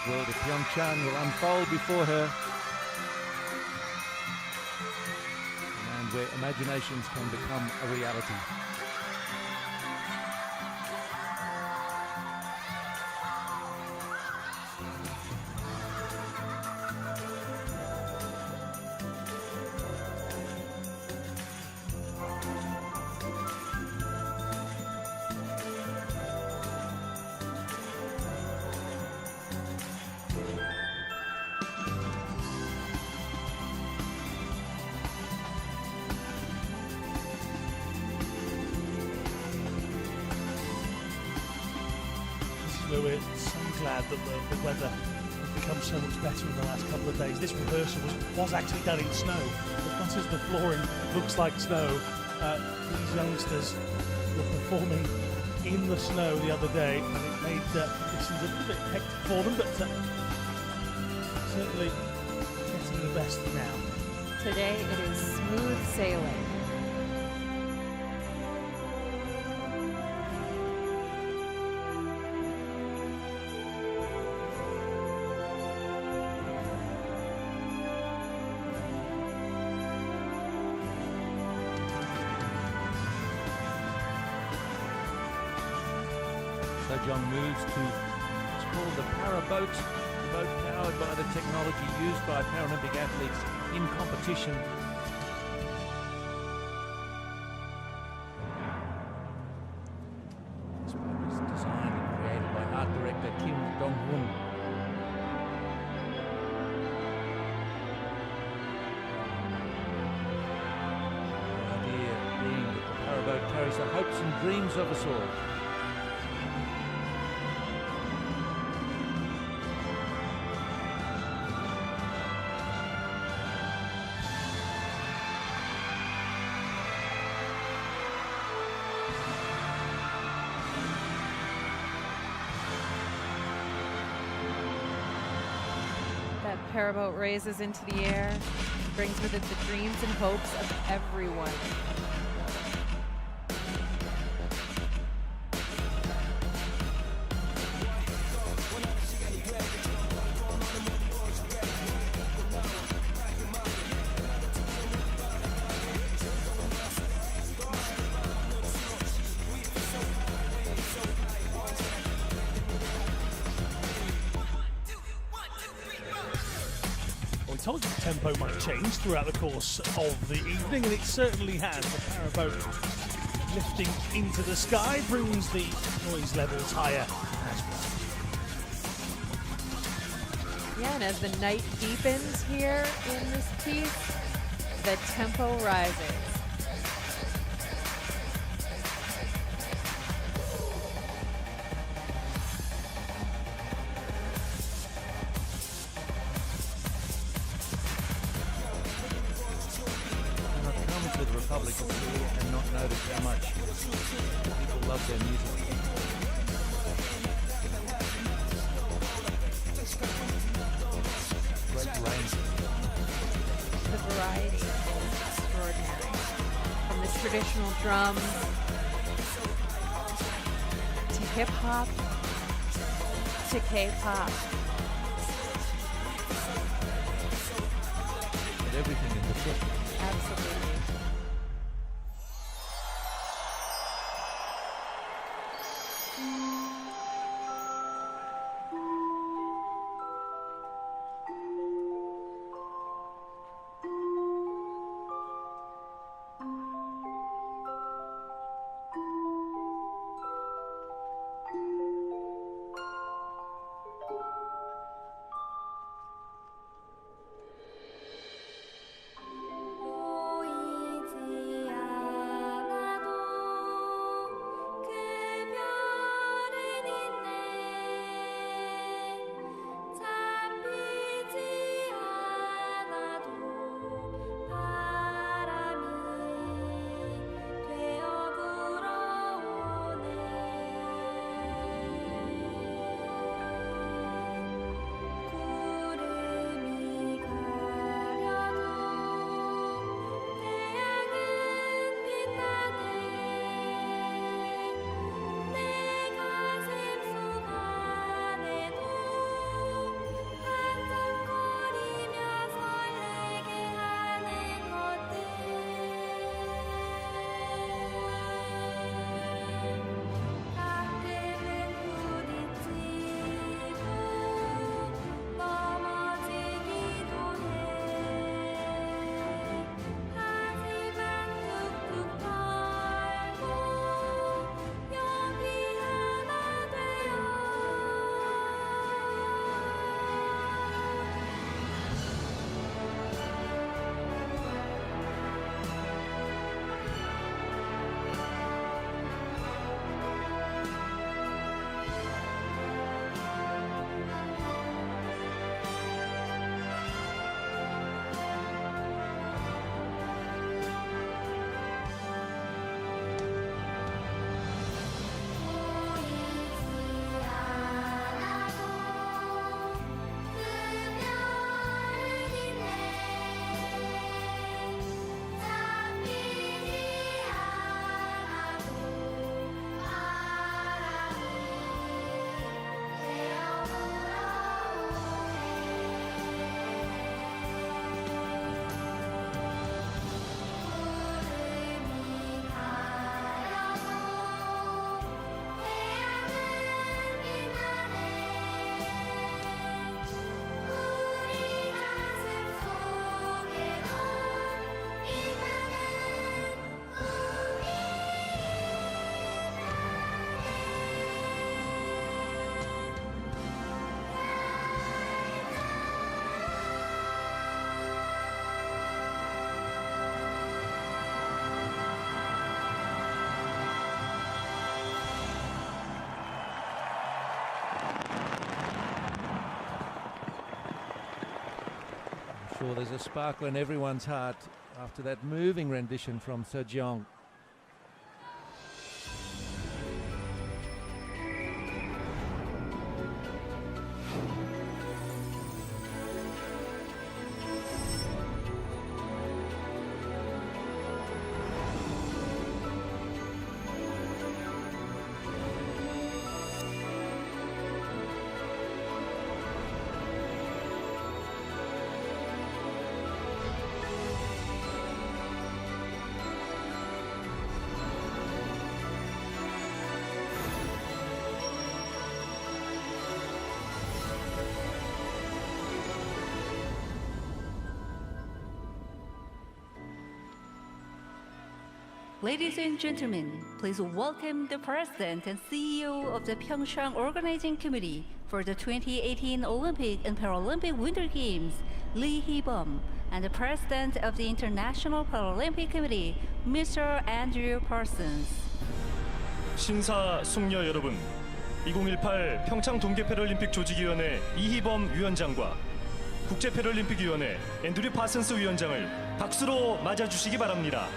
world of Pyeongchang will unfold before her, and where imaginations can become a reality. We're so glad that the weather has become so much better in the last couple of days. This rehearsal was actually done in snow. As much as the flooring looks like snow, these youngsters were performing in the snow the other day, and it made conditions a little bit hectic for them, but certainly getting the best now. Today it is smooth sailing. Sejong moves to what's called the Paraboat, the boat powered by the technology used by Paralympic athletes in competition. This boat was designed and created by art director Kim Dong-hoon. The idea being that the Paraboat carries the hopes and dreams of us all. That paraboat raises into the air, brings with it the dreams and hopes of everyone. We told you the tempo might change throughout the course of the evening, and it certainly has. The paraboat lifting into the sky brings the noise levels higher as well. Yeah, and as the night deepens here in this piece, the tempo rises. I've come to the Republic of Korea and not noticed how much people love their music. Great range. The variety is extraordinary. From the traditional drums to hip hop to K-pop. And everything in between. Absolutely. sure there's a sparkle in everyone's heart after that moving rendition from Sejong. Ladies and gentlemen, please welcome the President and CEO of the Pyeongchang Organizing Committee for the 2018 Olympic and Paralympic Winter Games, Lee Hee-bum, and the President of the International Paralympic Committee, Mr. Andrew Parsons. 심사숙녀 여러분, 2018 평창 동계패럴림픽 조직위원회 이희범 위원장과 국제패럴림픽위원회 앤드류 파슨스 위원장을 박수로 맞아주시기 바랍니다.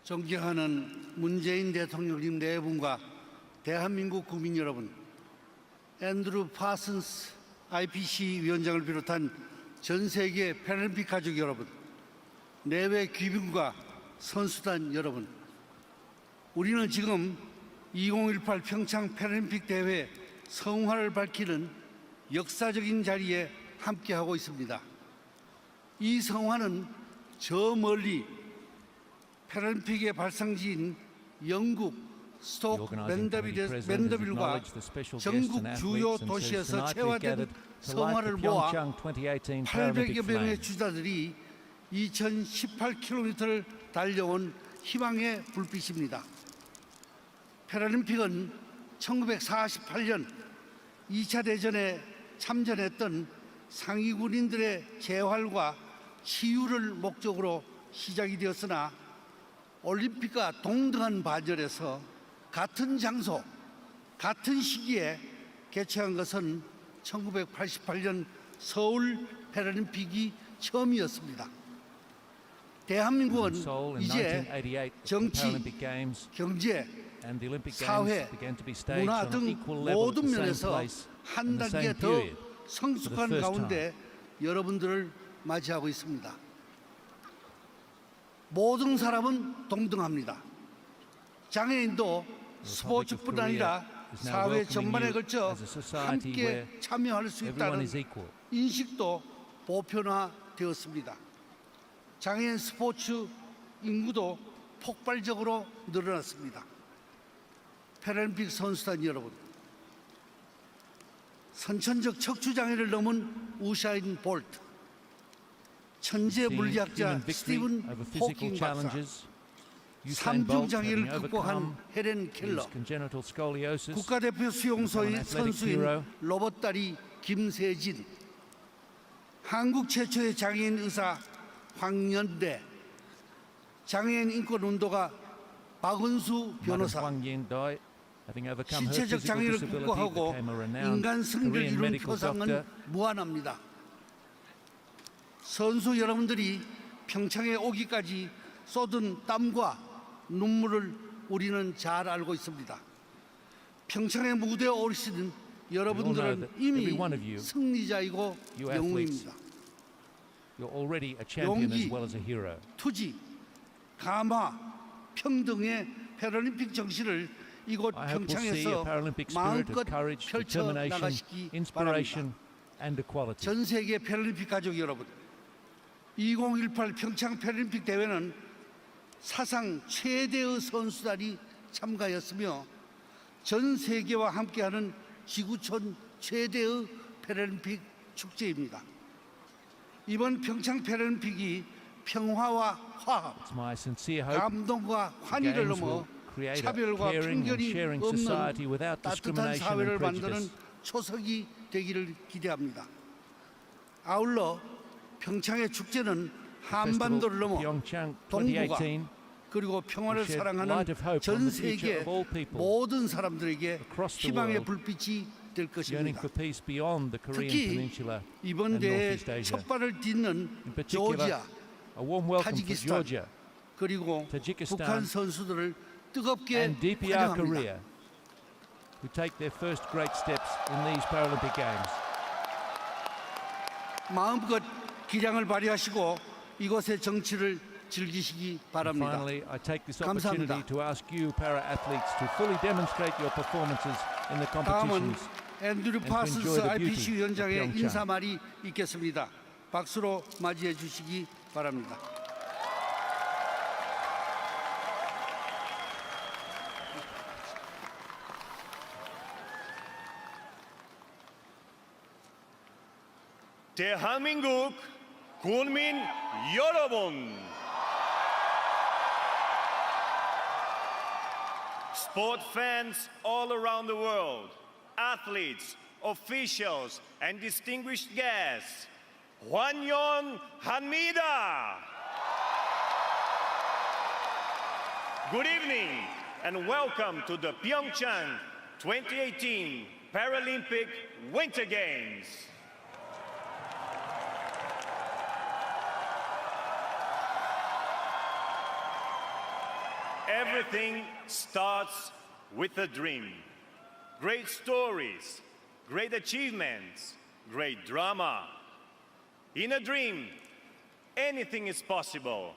존경하는 문재인 대통령님 네 분과 대한민국 국민 여러분, 앤드루 파슨스 IPC 위원장을 비롯한 전 세계 패럴림픽 가족 여러분, 내외 귀빈과 선수단 여러분, 우리는 지금 2018 평창 패럴림픽 대회 성화를 밝히는 역사적인 자리에 함께하고 있습니다. 이 성화는 저 멀리 패럴림픽의 발상지인 영국 스토크 맨더빌과 전국 주요 도시에서 채화된 성화를 모아 800여 명의 주자들이 2018km를 달려온 희망의 불빛입니다. 패럴림픽은 1948년 2차 대전에 참전했던 상위 군인들의 재활과 치유를 목적으로 시작이 되었으나 올림픽과 동등한 반열에서 같은 장소, 같은 시기에 개최한 것은 1988년 서울 패럴림픽이 처음이었습니다. 대한민국은 이제 정치, 경제, 사회, 문화 등 모든 면에서 한 단계 더 성숙한 가운데 여러분들을 맞이하고 있습니다. 모든 사람은 동등합니다. 장애인도 스포츠뿐 아니라 사회 전반에 걸쳐 함께 참여할 수 있다는 인식도 보편화되었습니다. 장애인 스포츠 인구도 폭발적으로 늘어났습니다. 패럴림픽 선수단 여러분, 선천적 척추장애를 넘은 우사인 볼트, 천재 물리학자 스티븐 호킹 박사, 삼중 장애를 극복한 헬렌 켈러, 국가대표 수용소의 선수인 로봇다리 김세진, 한국 최초의 장애인 의사 황연대, 장애인 인권운동가 박은수 변호사, 신체적 장애를 극복하고 인간 승리를 이룬 표상은 무한합니다. 선수 여러분들이 평창에 오기까지 쏟은 땀과 눈물을 우리는 잘 알고 있습니다. 평창의 무대에 오르신 여러분들은 이미 승리자이고 영웅입니다. 용기, 투지, 감화, 평등의 패럴림픽 정신을 이곳 평창에서 마음껏 펼쳐나가시기 바랍니다. 전 세계 패럴림픽 가족 여러분, 2018 평창 패럴림픽 대회는 사상 최대의 선수단이 참가했으며 전 세계와 함께하는 지구촌 최대의 패럴림픽 축제입니다. 이번 평창 패럴림픽이 평화와 화합, 감동과 환희를 넘어 차별과 편견이 없는 따뜻한 사회를 만드는 초석이 되기를 기대합니다. 아울러 평창의 축제는 Festival 한반도를 넘어 Pyeongchang 동북아 2018 그리고 평화를 shed 사랑하는 light of hope 전 on the future 세계 of all people 모든 사람들에게 across the 희망의 world 불빛이 될 yearning 것입니다. for peace beyond the Korean 특히 Peninsula 이번 and 대회 Northeast Asia. 첫 발을 딛는 In particular, 조지아, a warm welcome for 타지키스탄, Georgia 그리고 Tajikistan, 북한 선수들을 뜨겁게 and DPR 환영합니다. Korea, who take their first great steps in these Paralympic Games. 마음껏 기량을 발휘하시고 이곳의 정치를 즐기시기 And 바랍니다. finally, I take this 감사합니다. opportunity to ask you para-athletes to fully demonstrate your performances in the 다음은 competitions. 앤드류 and to 파슨스 enjoy the beauty IPC of 위원장의 Pyeongchang. 인사말이 있겠습니다. 박수로 맞이해 주시기 바랍니다. 대한민국 국민 여러분, sport fans all around the world, athletes, officials, and distinguished guests, 환영합니다. Good evening and welcome to the Pyeongchang 2018 Paralympic Winter Games. Everything starts with a dream. Great stories, great achievements, great drama. In a dream, anything is possible.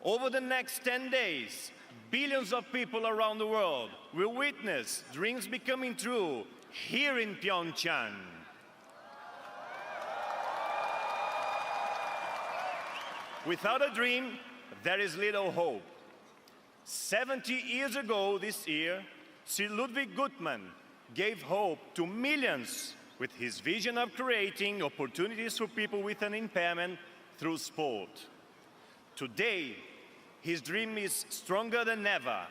Over the next 10 days, billions of people around the world will witness dreams becoming true here in Pyeongchang. Without a dream, there is little hope. 70 years ago this year, Sir Ludwig Guttmann gave hope to millions with his vision of creating opportunities for people with an impairment through sport. Today, his dream is stronger than ever.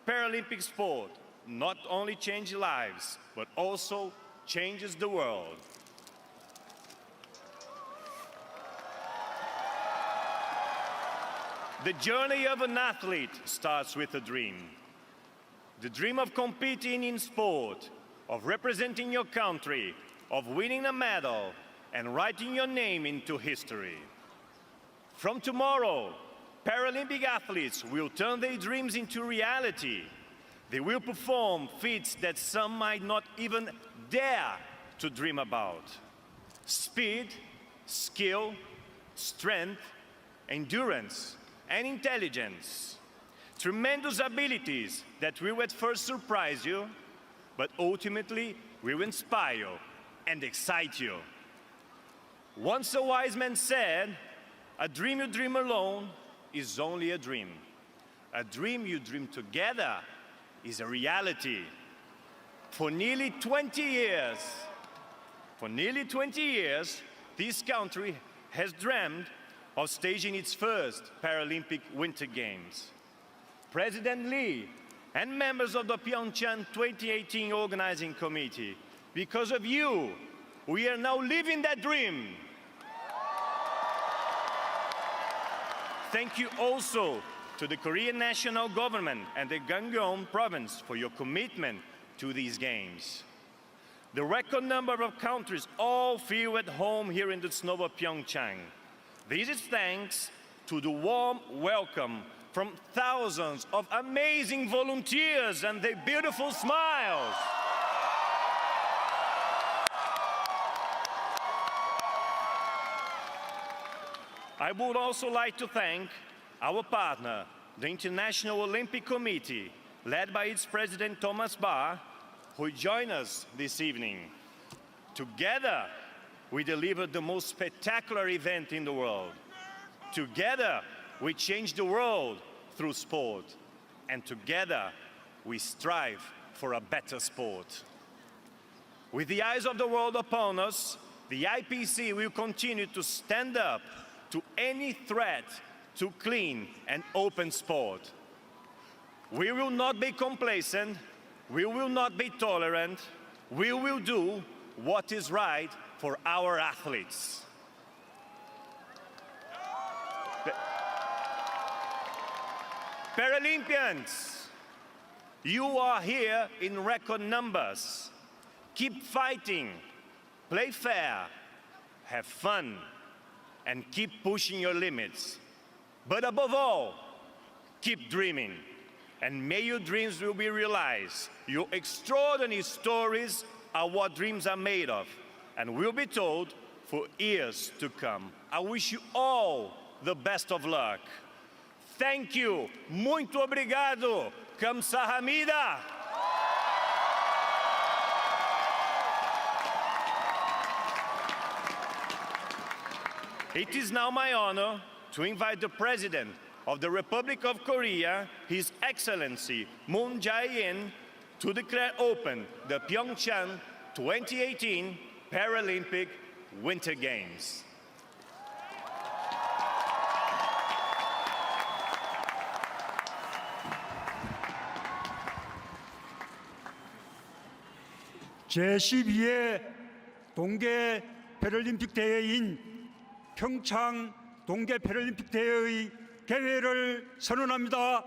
Paralympic sport not only changes lives, but also changes the world. The journey of an athlete starts with a dream. The dream of competing in sport, of representing your country, of winning a medal, and writing your name into history. From tomorrow, Paralympic athletes will turn their dreams into reality. They will perform feats that some might not even dare to dream about. Speed, skill, strength, endurance, and intelligence. Tremendous abilities that will at first surprise you, but ultimately will inspire and excite you. Once a wise man said, "A dream you dream alone is only a dream. A dream you dream together is a reality." For nearly 20 years, this country has dreamed of staging its first Paralympic Winter Games. President Lee and members of the Pyeongchang 2018 Organizing Committee, because of you, we are now living that dream. Thank you also to the Korean national government and the Gangneung province for your commitment to these games. The record number of countries all feel at home here in the snow of Pyeongchang. This is thanks to the warm welcome from thousands of amazing volunteers and their beautiful smiles. I would also like to thank our partner, the International Olympic Committee, led by its president Thomas Bach, who joined us this evening. Together, we delivered the most spectacular event in the world. Together, we changed the world through sport. And together, we strive for a better sport. With the eyes of the world upon us, the IPC will continue to stand up to any threat to clean and open sport. We will not be complacent. We will not be tolerant. We will do what is right for our athletes. Paralympians, you are here in record numbers. Keep fighting, play fair, have fun, and keep pushing your limits. But above all, keep dreaming, and may your dreams will be realized. Your extraordinary stories are what dreams are made of, and will be told for years to come. I wish you all the best of luck. Thank you. Muito obrigado. Kamsahamnida. It is now my honor to invite the President of the Republic of Korea, His Excellency Moon Jae-in, to declare open the Pyeongchang 2018 Paralympic Winter Games. 제12회 동계 패럴림픽 대회인 평창 동계 패럴림픽 대회의 개회를 선언합니다.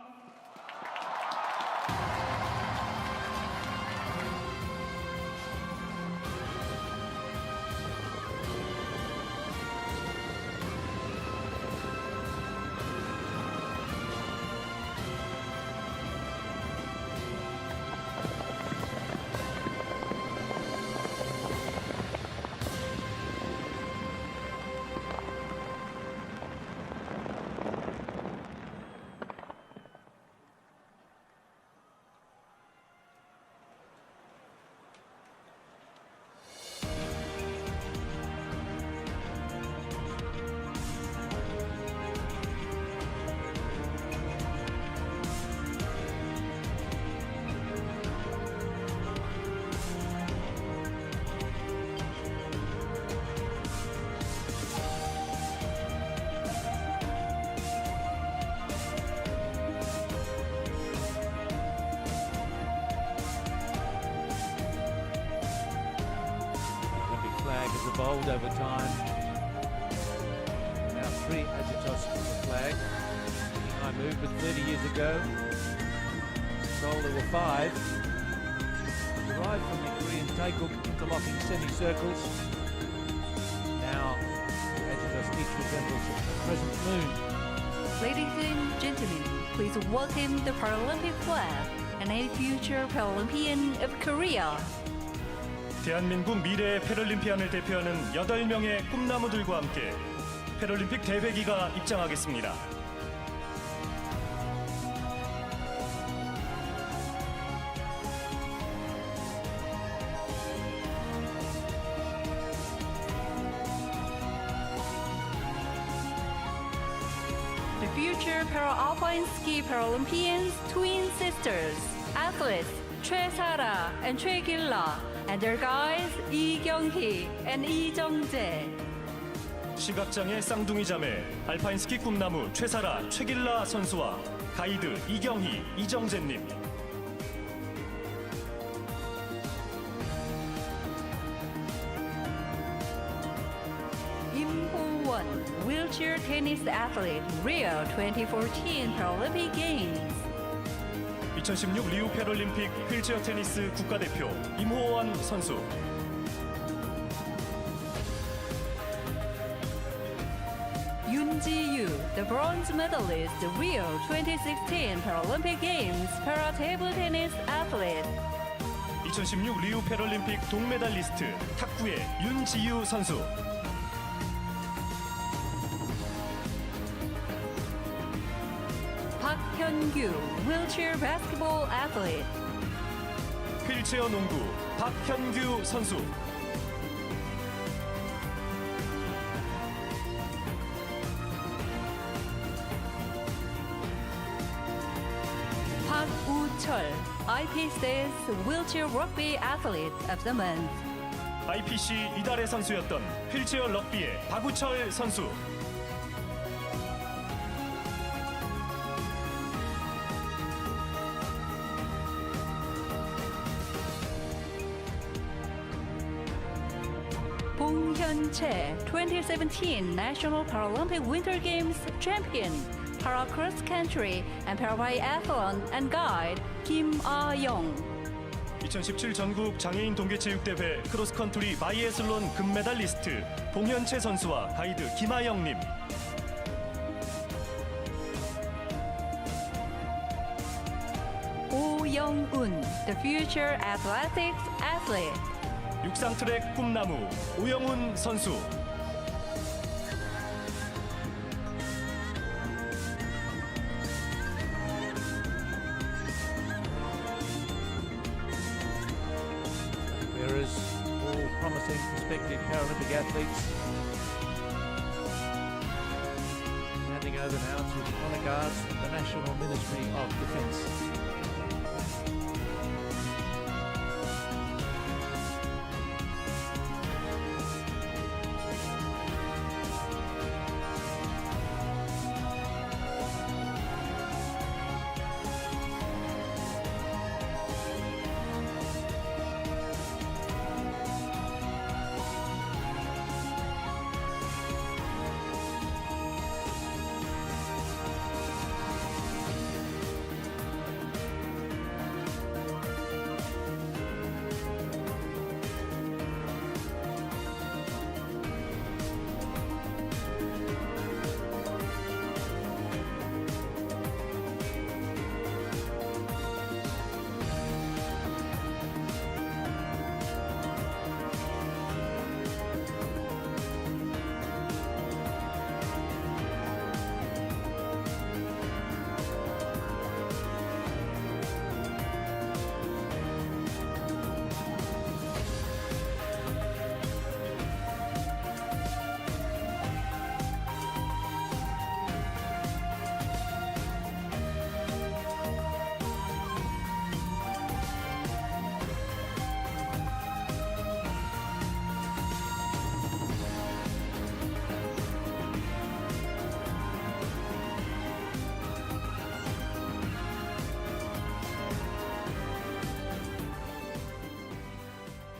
Evolved over time. Now 3 agitos for the flag. I moved, but 30 years ago, Seoul there were 5. Derived from the Korean taekuk interlocking semicircles. Now the agitos each resembles a crescent moon. Ladies and gentlemen, please welcome the Paralympic flag and a future Paralympian of Korea. 대한민국 미래의 패럴림피안을 대표하는 8명의 꿈나무들과 함께 패럴림픽 대회기가 입장하겠습니다. The future Para-Alpine Ski Paralympians twin sisters, athletes Choi Sara and Choi Gilla, and their guides Lee Kyung-hee and Lee Jung-jae. 시각장애 쌍둥이 자매 알파인 스키 꿈나무 최사라 최길라 선수와 가이드 이경희 이정재님. Im Ho-won, wheelchair tennis athlete, Rio 2014 Paralympic Games. 2016 리우 패럴림픽 휠체어 테니스 국가대표 임호원 선수. Yoon Ji-yu, the bronze medalist, Rio 2016 Paralympic Games para table tennis athlete. 2016 리우 패럴림픽 동메달리스트 탁구의 윤지유 선수. Park Hyun-gyu, wheelchair basketball athlete. 휠체어 농구 박현규 선수. Park Woo-chul, IPC's wheelchair rugby athlete of the month. IPC 이달의 선수였던 휠체어 럭비의 박우철 선수. Bong Hyun-chae, 2017 National Paralympic Winter Games champion, para cross country and parabiathlon and guide Kim Ah-young. 2017 전국 장애인 동계체육대회 크로스컨트리 바이애슬론 금메달리스트 봉현채 선수와 가이드 김하영님. Oh Young-un, the future athletics athlete. 육상트랙 꿈나무 오영훈 선수. Whereas all promising prospective Paralympic athletes. Handing over now to the Honour Guards, the National Ministry of Defence.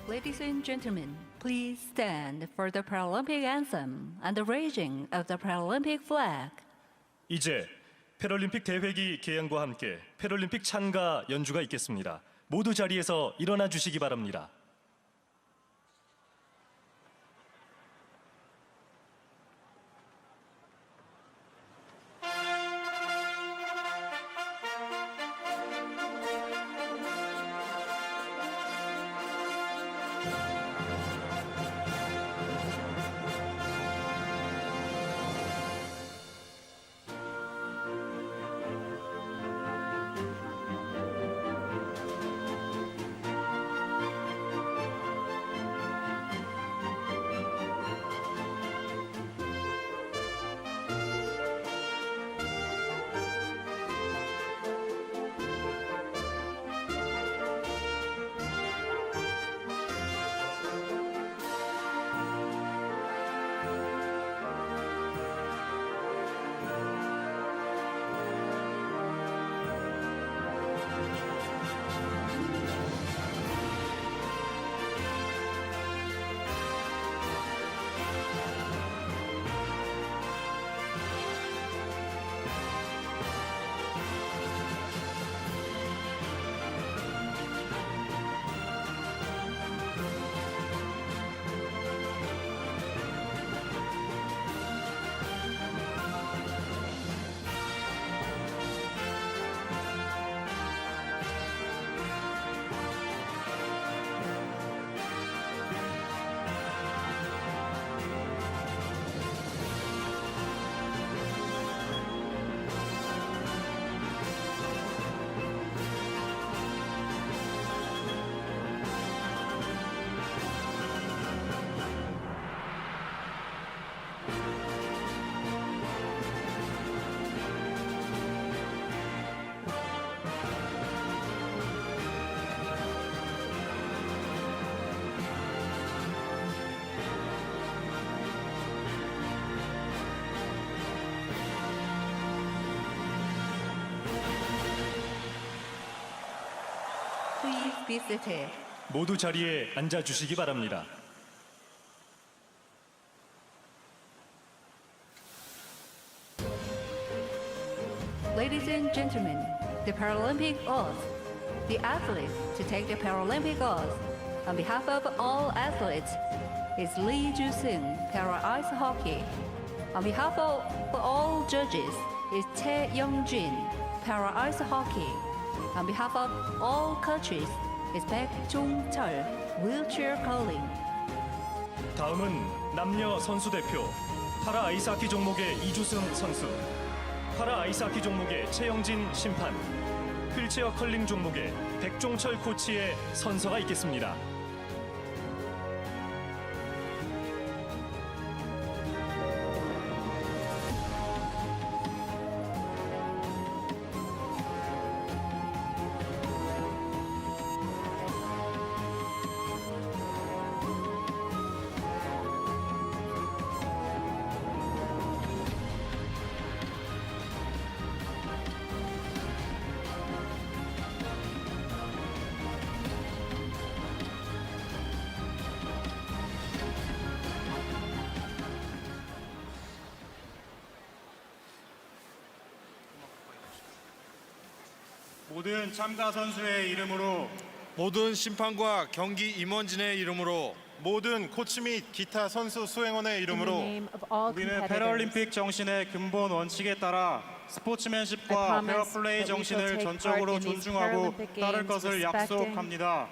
Ladies and gentlemen, please stand for the Paralympic anthem and the raising of the Paralympic flag. 이제 패럴림픽 대회기 개연과 함께 패럴림픽 찬가 연주가 있겠습니다. 모두 자리에서 일어나 주시기 바랍니다. Please be seated. 모두 자리에 앉아 주시기 바랍니다. Ladies and gentlemen, the Paralympic oath. The athlete to take the Paralympic oath on behalf of all athletes is Lee Ju-seung, para ice hockey. On behalf of all judges is Tae Young-jin, para ice hockey. On behalf of all coaches is Baek Jong-chul, wheelchair curling. 다음은 남녀 선수 대표 파라 아이스하키 종목의 이주승 선수, 파라 아이스하키 종목의 최영진 심판, 휠체어 컬링 종목의 백종철 코치의 선서가 있겠습니다. 모든 참가 선수의 이름으로, 모든 심판과 경기 임원진의 이름으로, 모든 코치 및 기타 선수 수행원의 In the 이름으로 name of all 우리는 competitors, 패럴림픽 정신의 근본 원칙에 따라 I 스포츠맨십과 promise 페어플레이 that we shall 정신을 take 전적으로 part in these 존중하고 Paralympic 따를 Games, 것을 respecting 약속합니다.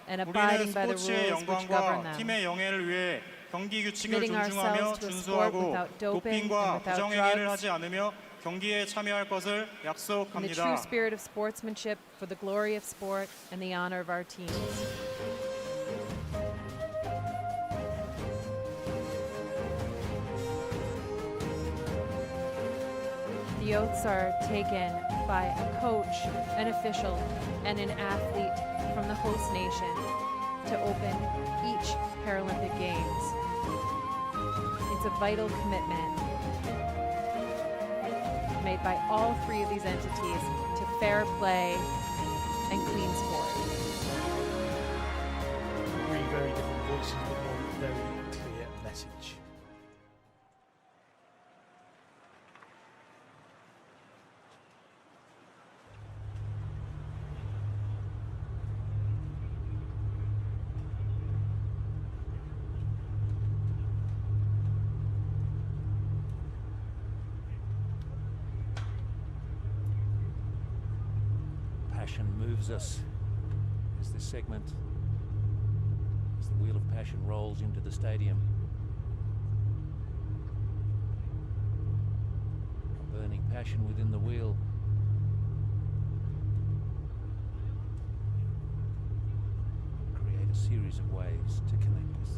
and 우리는 abiding by the 스포츠의 rules which govern 영광과 them. 팀의 영예를 위해 경기 규칙을 Committing 존중하며 ourselves to a sport 준수하고 without doping 도핑과 and without 부정행위를 drugs. 하지 않으며 경기에 참여할 것을 In the 약속합니다. true spirit of sportsmanship, for the glory of sport and the honor of our teams. The oaths are taken by a coach, an official, and an athlete from the host nation to open each Paralympic Games. It's a vital commitment made by all three of these entities to fair play and clean sport. Three very different voices, but one very clear message. Passion moves us as this segment, as the wheel of passion rolls into the stadium. Burning passion within the wheel. Create a series of ways to connect us.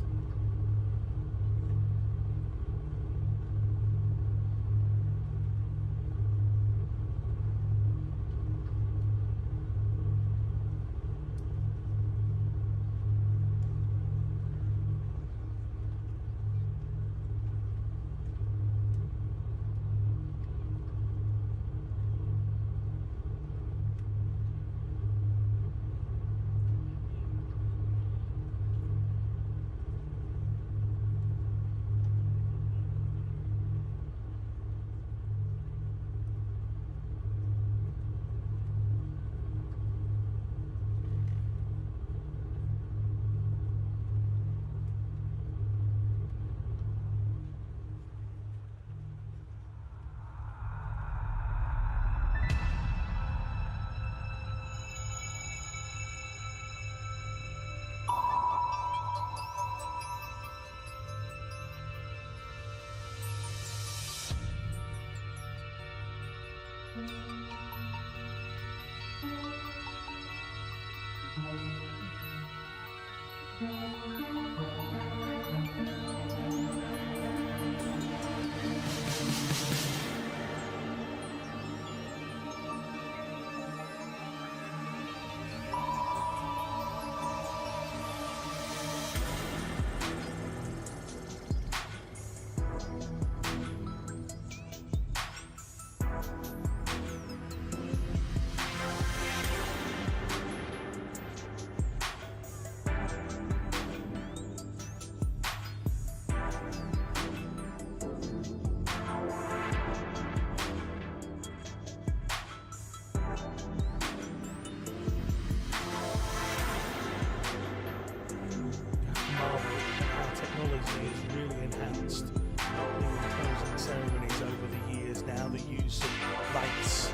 technology is really enhanced in the closing ceremonies over the years now. The use of lights,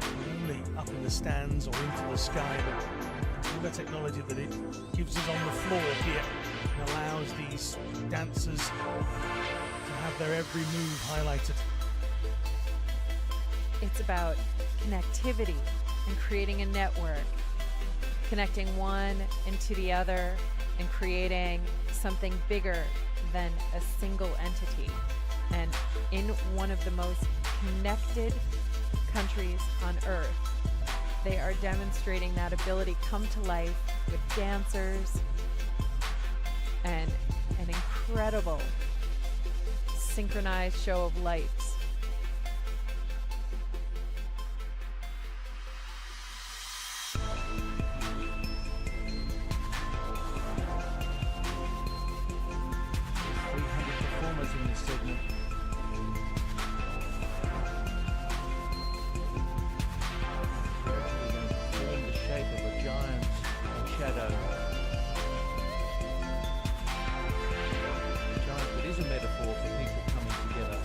not only up in the stands or into the sky, but all the technology that it gives us on the floor here and allows these dancers to have their every move highlighted. It's about connectivity and creating a network, connecting one into the other and creating something bigger than a single entity. And in one of the most connected countries on earth, they are demonstrating that ability come to life with dancers and an incredible synchronized show of lights. In this segment. They're actually going to form the shape of a giant shadow. A giant that is a metaphor for people coming together.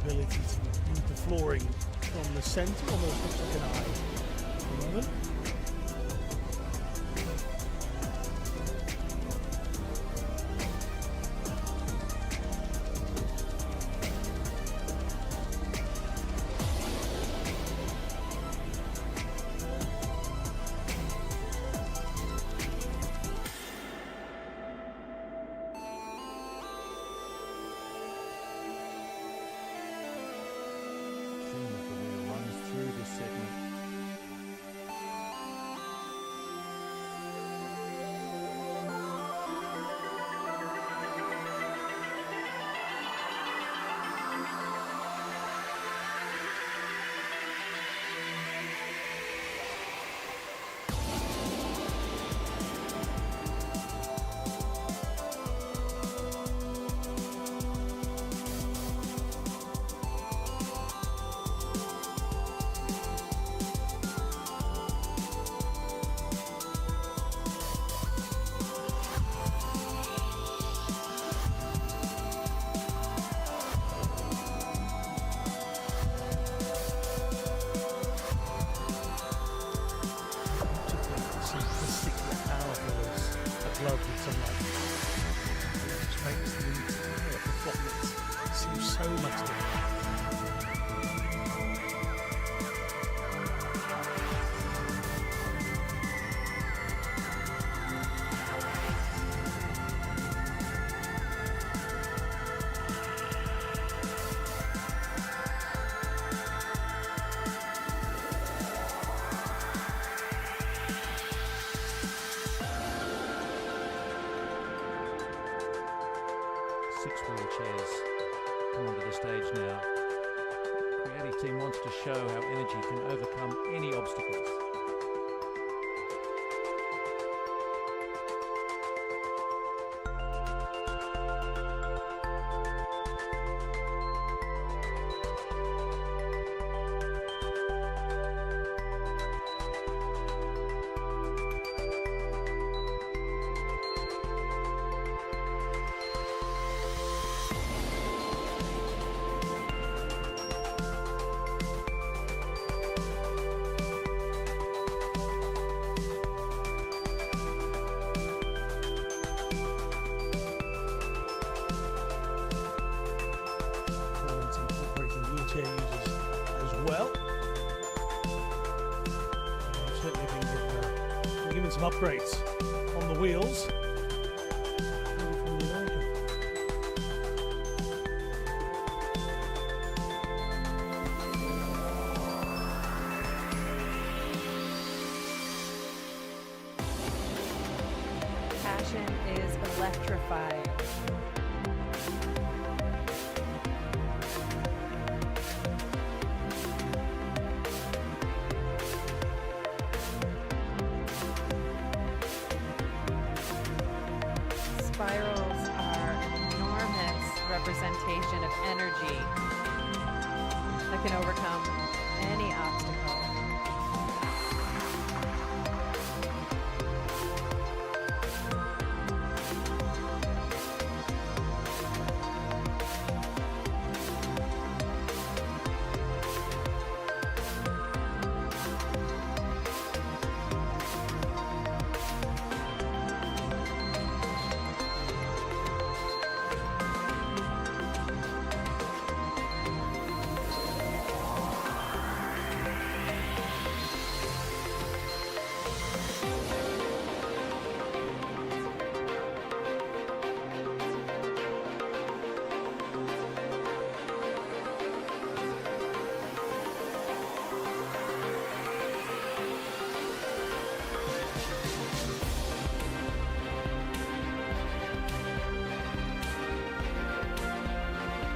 Ability to move the flooring from the centre, almost looks like an eye at the moment. Glove with some light, which makes the entire performance seem so much different. Six wheelchairs come onto the stage now. The creative team wants to show how energy can overcome any obstacles. Users as well. I've certainly been given some upgrades on the wheels. electrifying. Spirals are an enormous representation of energy that can overcome any obstacle.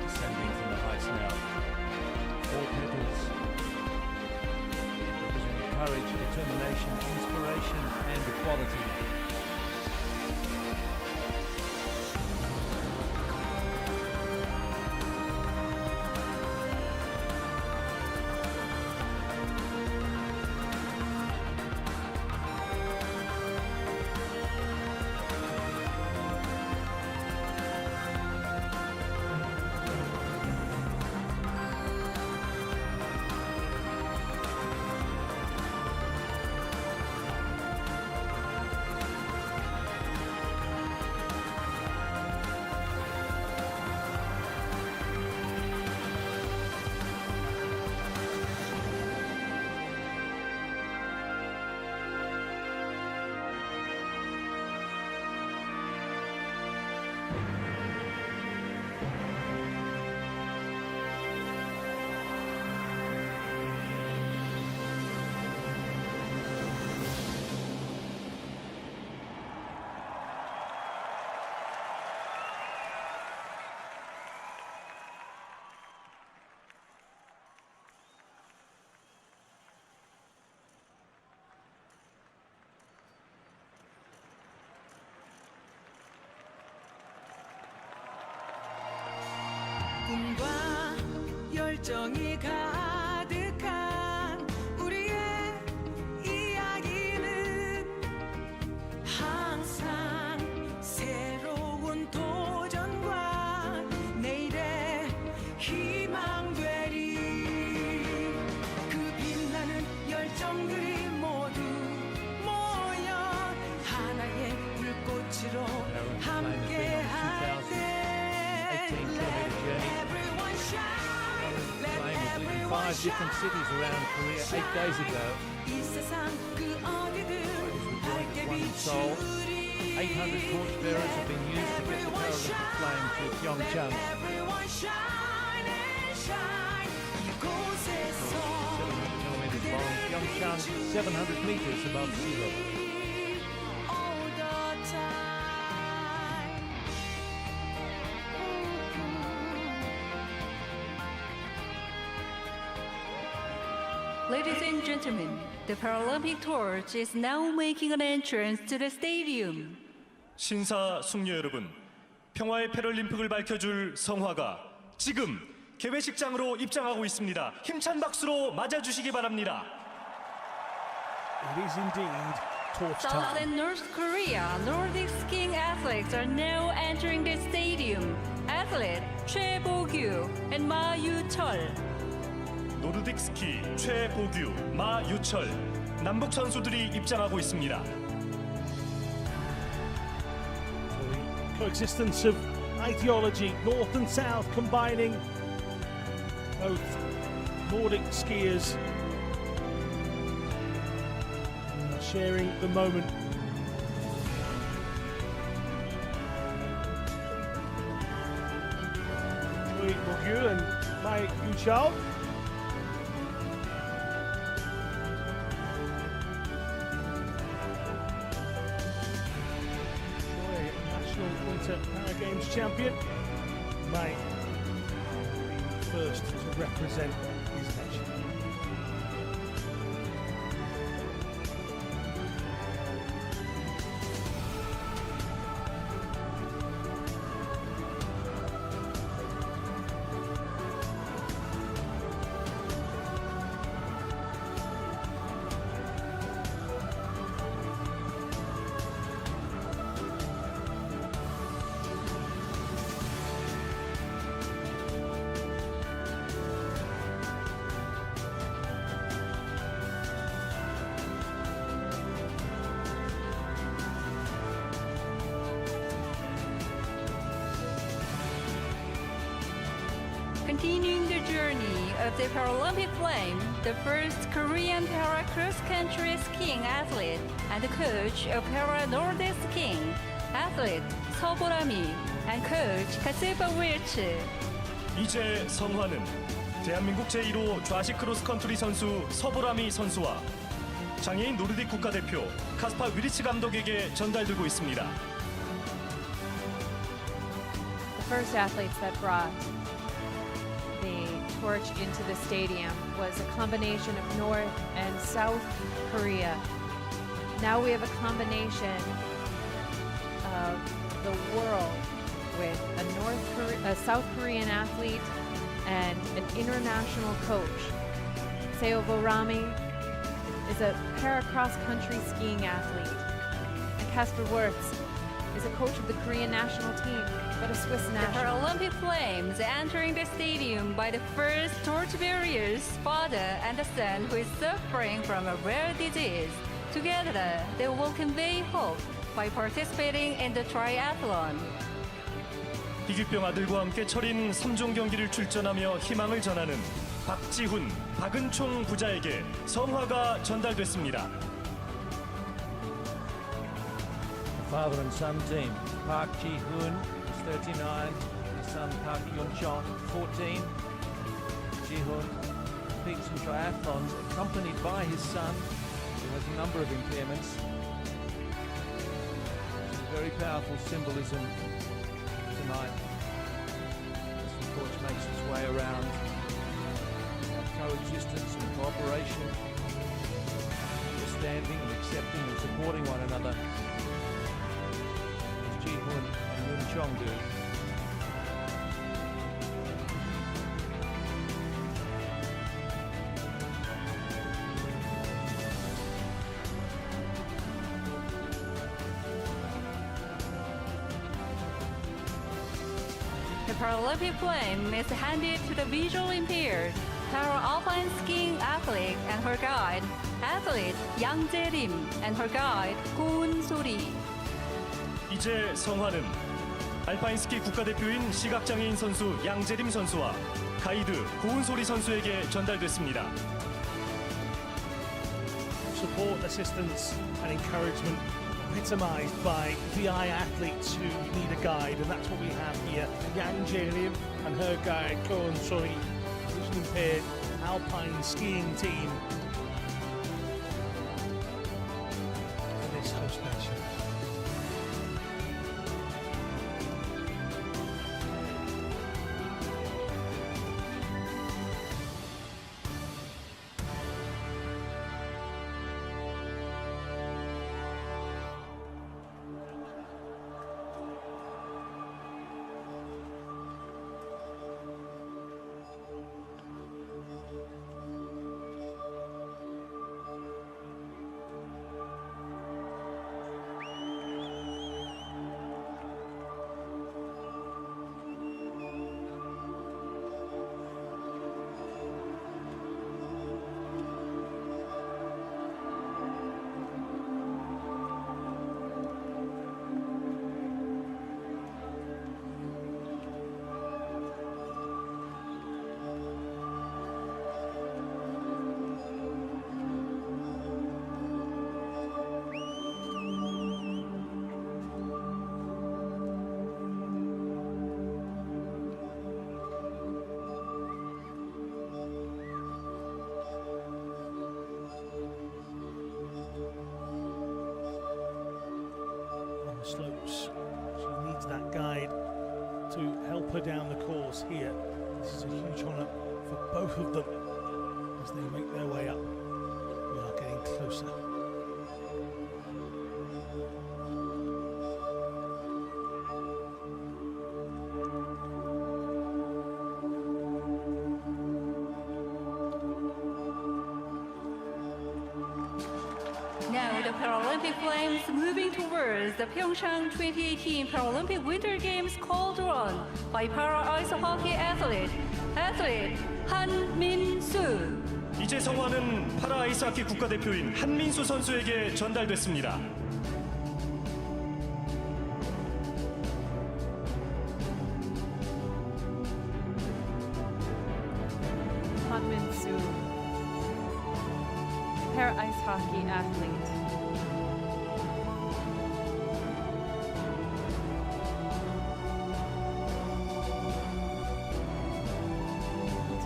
Descending from the heights now. All petals representing courage, determination, inspiration, and equality. 꿈과 열정이 가득한 우리의 이야기는 항상 새로운 도전과 내일의 희망되리. 그 빛나는 열정들이 모두 모여 하나의 불꽃으로 함께할 때 Five different cities around Korea 8 days ago. One Seoul. 800 torchbearers have been used to get the Paralympic flame to Pyeongchang. 700 kilometers long. Pyeongchang, 700 meters above sea level. Ladies and gentlemen, the Paralympic torch is now making an entrance to the stadium. 신사숙녀 여러분, 평화의 패럴림픽을 밝혀줄 성화가 지금 개회식장으로 입장하고 있습니다. 힘찬 박수로 맞아주시기 바랍니다. It is indeed torch South time. and North Korea Nordic skiing athletes are now entering the stadium. Athlete Choi Bo-gyu and Ma Yu-chol. 노르딕 스키 최보규, 마유철 남북 선수들이 입장하고 있습니다. So the coexistence of ideology, North and South combining, both Nordic skiers sharing the moment. Choi Bo-gyu and Ma Yu-chol. champion may be first to represent his nation. Continuing the journey of the Paralympic flame, the first Korean para cross-country skiing athlete and coach of para Nordic skiing, athlete 서보람이 and coach Kasepa Wilch. 이제 성화는 대한민국 제1호 좌식 크로스컨트리 선수 서보람이 선수와 장애인 노르딕 국가대표 카스파 위리츠 감독에게 전달되고 있습니다. The first athletes that brought the torch into the stadium was a combination of North and South Korea. Now we have a combination of the world with a South Korean athlete and an international coach. Seo Borami is a para-cross country skiing athlete. And Kasper Wirtz is a coach of the Korean national team, but a Swiss The national. Paralympic flames entering the stadium by the first torchbearers, father and the son who is suffering from a rare disease. Together, they will convey hope by participating in the triathlon. 희귀병 아들과 함께 철인 3종 경기를 출전하며 희망을 전하는 박지훈, 박은총 부자에게 성화가 전달됐습니다. The father and son team. Park Ji-hoon is 39, his son Park Pyeongchang, 14. Ji-hoon competes in triathlons accompanied by his son, who has a number of impairments. Some very powerful symbolism tonight as the torch makes its way around. Coexistence and cooperation, understanding and accepting and supporting one another, as Ji-hoon and Moon-chong do. The Paralympic flame is handed to the visually impaired para-alpine skiing athlete and her guide, athlete Yang Jae-rim and her guide 고은 소리. 이제 성화는 알파인 스키 국가대표인 시각장애인 선수 양재림 선수와 가이드 고은소리 선수에게 전달됐습니다. Support, assistance and encouragement epitomised by VI athletes who need a guide, and that's what we have here. Yang Jae-rim and her guide Koon Sori, vision impaired alpine skiing team for this host nation. Slopes. She needs that guide jumper down the course here. This is a huge honour for both of them as they make their way up. We are getting closer. Now the Paralympic flames moving towards the Pyeongchang 2018 Paralympic Winter Games cauldron by para-ice hockey athlete 한민수. 이제 성화는 파라 아이스하키 국가대표인 한민수 선수에게 전달됐습니다. 한민수, para ice hockey athlete.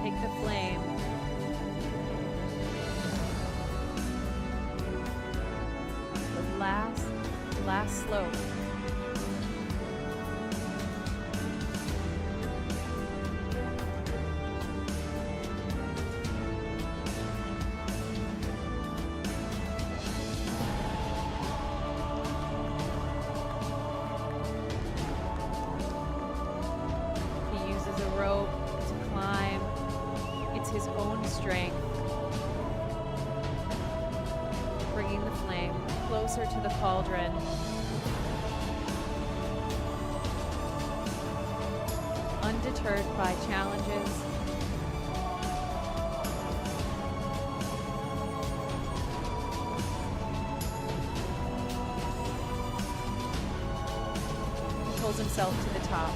Take the flame. The last slope. He uses a rope to climb. It's his own strength, bringing the flame closer to the cauldron. Undeterred by challenges, he pulls himself to the top.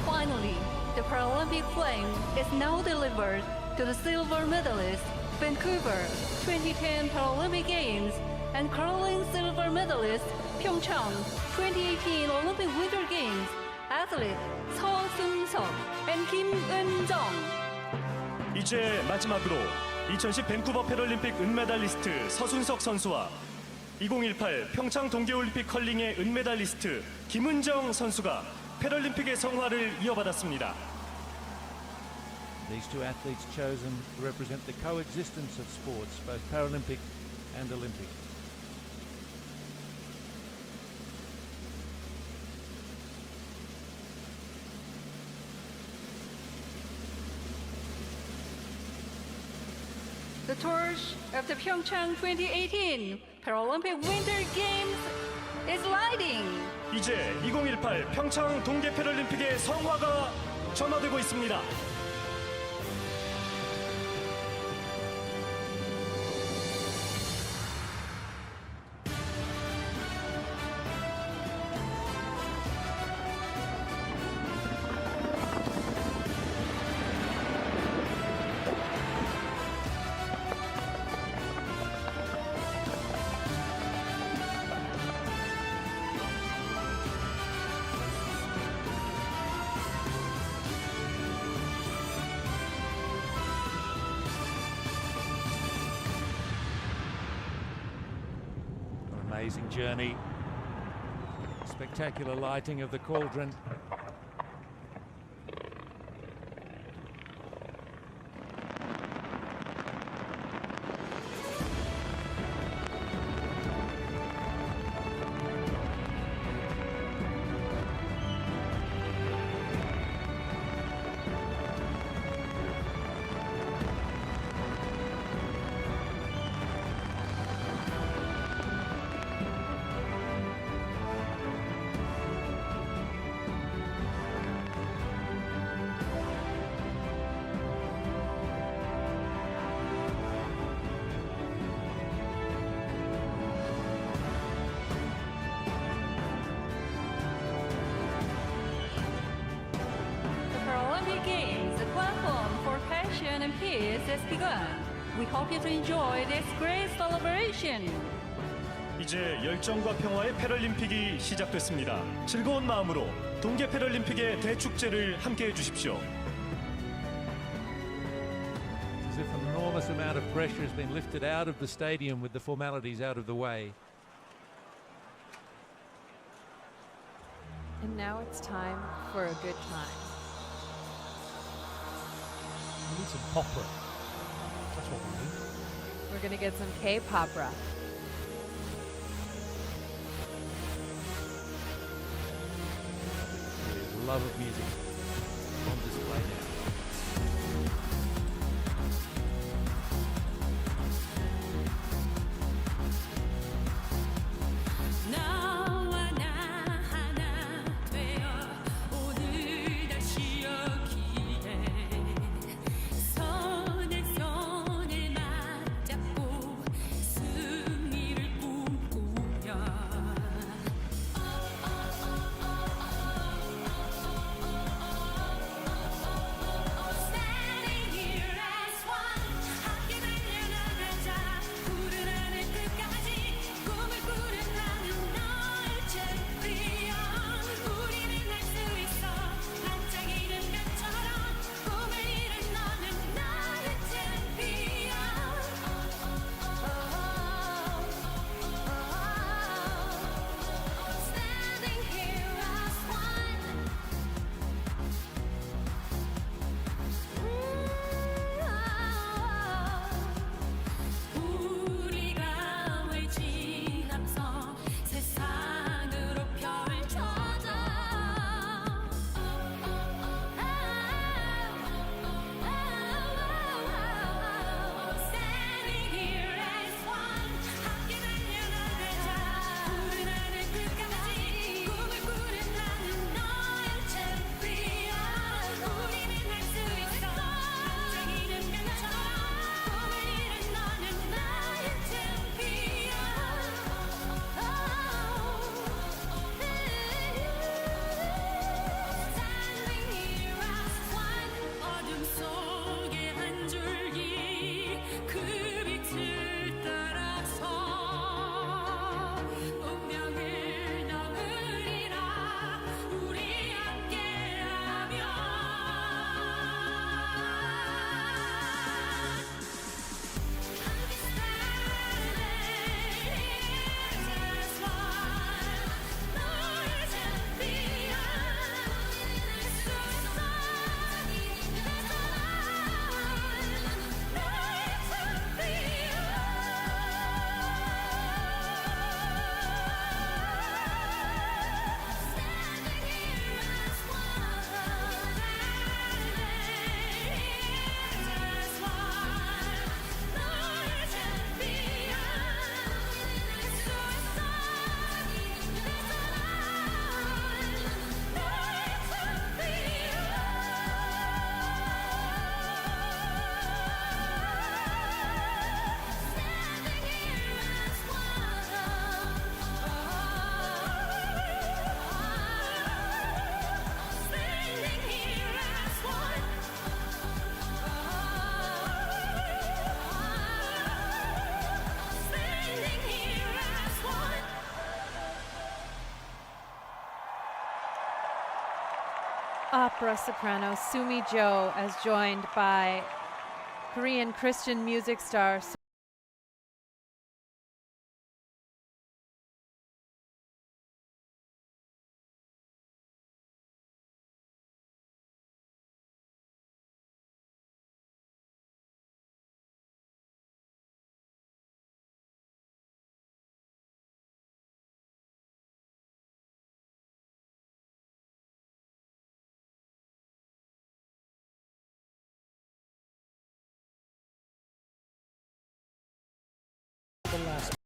Finally, the Paralympic flame is now delivered to the silver medalist, Vancouver 2010 Paralympic Games, and curling silver medalist, Pyeongchang 2018 Olympic Winter Games, athlete 서순석 and 김은정. 이제 마지막으로 2010 밴쿠버 패럴림픽 은메달리스트 서순석 선수와 2018 평창 동계올림픽 컬링의 은메달리스트 김은정 선수가 패럴림픽의 성화를 이어받았습니다. These two athletes chosen to represent the coexistence of sports, both Paralympic and Olympic. The torch of the Pyeongchang 2018 Paralympic Winter Games is lighting. 이제 2018 평창 동계 패럴림픽의 성화가 점화되고 있습니다. Amazing journey. Spectacular lighting of the cauldron. Paralympic Games, the platform for passion and peace has begun. We hope you to enjoy this great celebration. 이제 열정과 평화의 패럴림픽이 시작됐습니다. 즐거운 마음으로 동계 패럴림픽의 대축제를 함께해 주십시오. As if an enormous amount of pressure has been lifted out of the stadium with the formalities out of the way. And now it's time for a good time. We need some opera. That's what we need. We're going to get some K-popera. The love of music on display now. 나와 나 하나 되어 오늘 다시 여기에 손에 손을 맞잡고 승리를 꿈꾸며 Standing here as one 함께 달려나가자 푸른 하늘 끝까지 꿈을 꾸는 나는 널 챔피언 우리는 할 수 있어 반짝이는 별처럼 꿈을 이룬 너는 나의 챔피언 Standing here as one 우리가 외진 함성 세상으로 펼쳐져 Standing here as one 함께 달려나가자 푸른 하늘 끝까지 꿈을 꾸는 나는 너의 챔피언 우리는 할 수 있어 반짝이는 별처럼 꿈을 이룬 너는 나의 챔피언 Standing here as one 어둠 속의 한 줄기 그 빛을 따라서 운명을 넘으리라 우리 함께하며 Opera soprano Sumi Jo, as joined by Korean Christian music star The last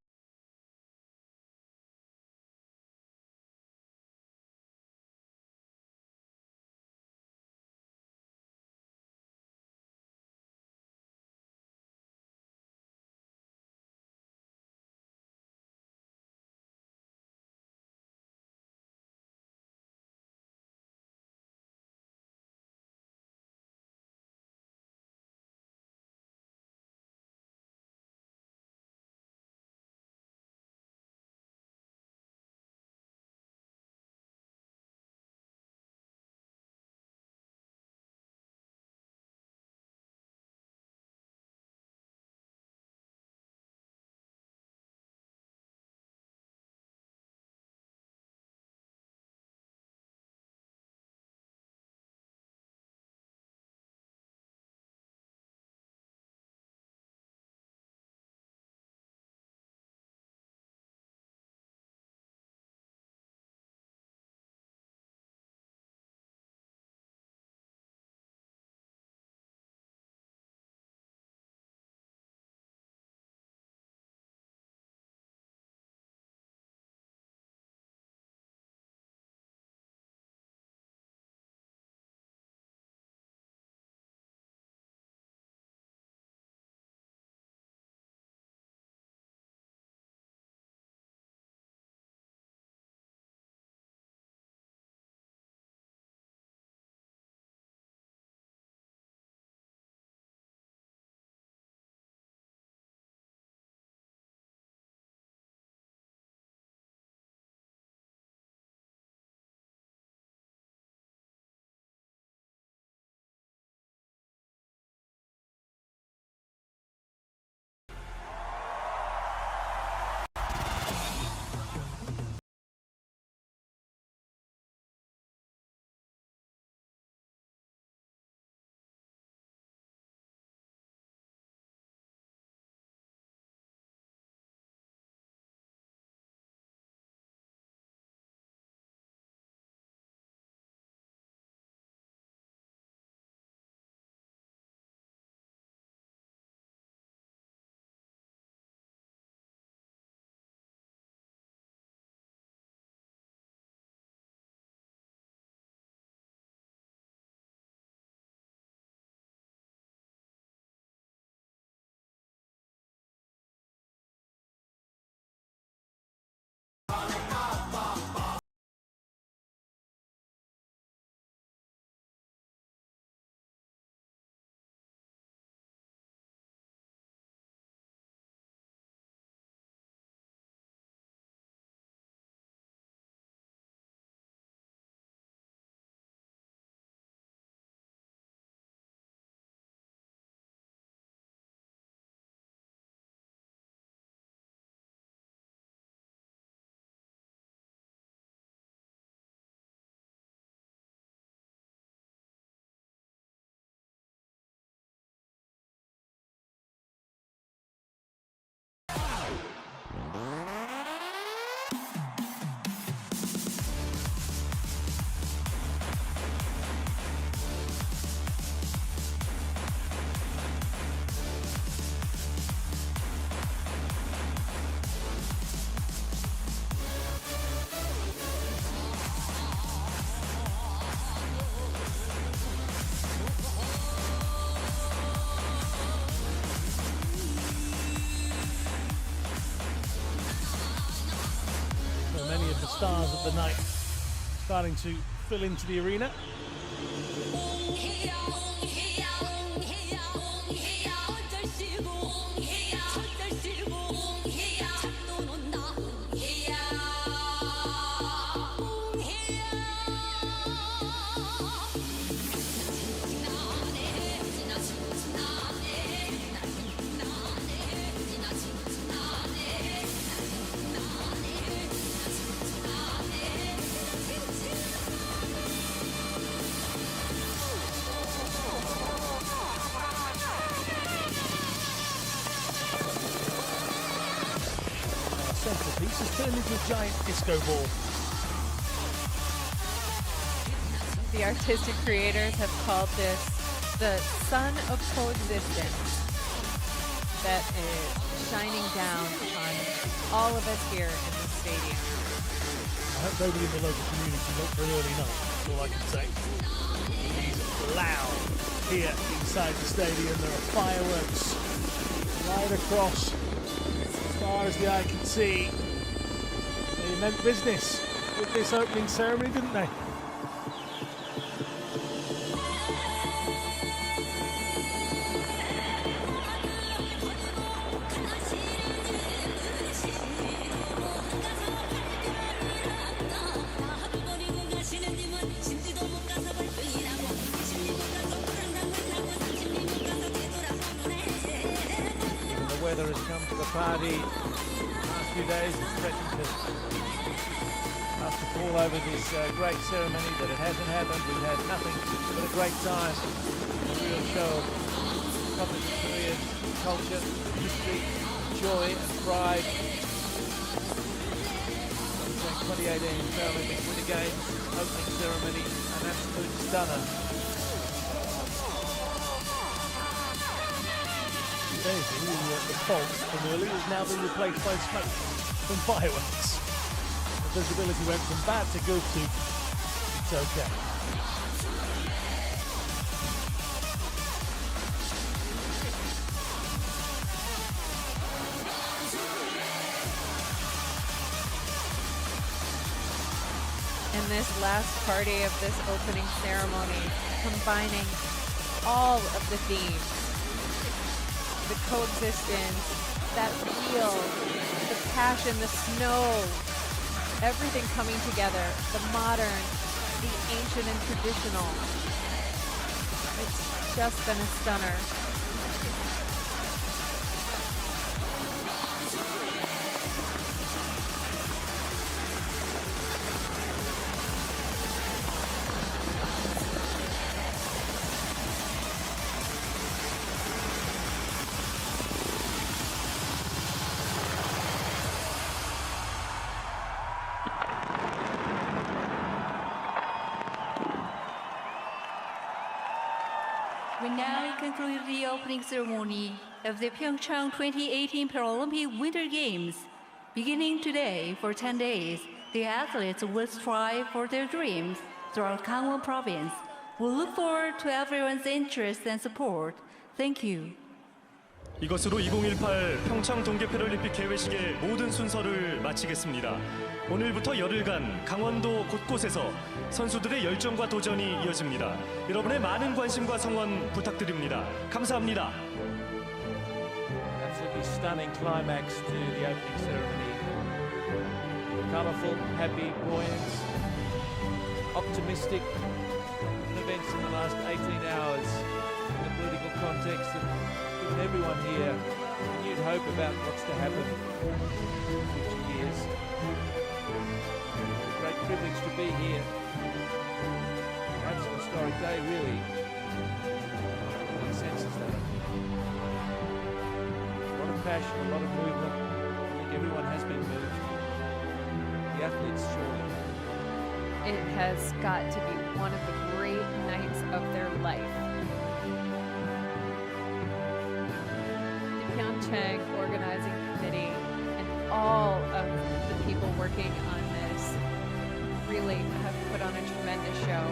stars of the night starting to fill into the arena. Centerpiece has turned into a giant disco ball. The artistic creators have called this the sun of coexistence that is shining down on all of us here in the stadium. I hope nobody in the local community looked for an early night, that's all I can say. It's loud here inside the stadium. There are fireworks right across as far as the eye can see. They meant business with this opening ceremony, didn't they? The weather has come to the party. The last few days it's threatened to us to fall over this great ceremony, but it hasn't happened. We've had nothing but a great time. A real show of Republic of Korea's culture, history, joy and pride. Pyeongchang 2018 Paralympic Winter Games opening ceremony, an absolute stunner. The fog from early has now been replaced by smoke from fireworks. The visibility went from bad to good to it's okay. And this last party of this opening ceremony, combining all of the themes, the coexistence, that feel, the passion, the snow, everything coming together, the modern, the ancient and traditional. It's just been a stunner. We now conclude the opening ceremony of the Pyeongchang 2018 Paralympic Winter Games. Beginning today for 10 days, the athletes will strive for their dreams throughout Gangwon province. We look forward to everyone's interest and support. Thank you. 이것으로 2018 평창 동계 패럴림픽 개회식의 모든 순서를 마치겠습니다. 오늘부터 열흘간 강원도 곳곳에서 선수들의 열정과 도전이 이어집니다. 여러분의 많은 관심과 성원 부탁드립니다. 감사합니다. Absolutely stunning climax to the opening ceremony. Colourful, happy, buoyant, optimistic events in the last 18 hours in the political context have given everyone here renewed hope about what's to happen in future years. It's a great privilege to be here. Perhaps an historic day, really. Everyone senses that. A lot of passion, a lot of movement. I think everyone has been moved. The athletes surely. It has got to be one of the great nights of their life. The Pyeongchang Organizing Committee and all of the people working on this really have put on a tremendous show.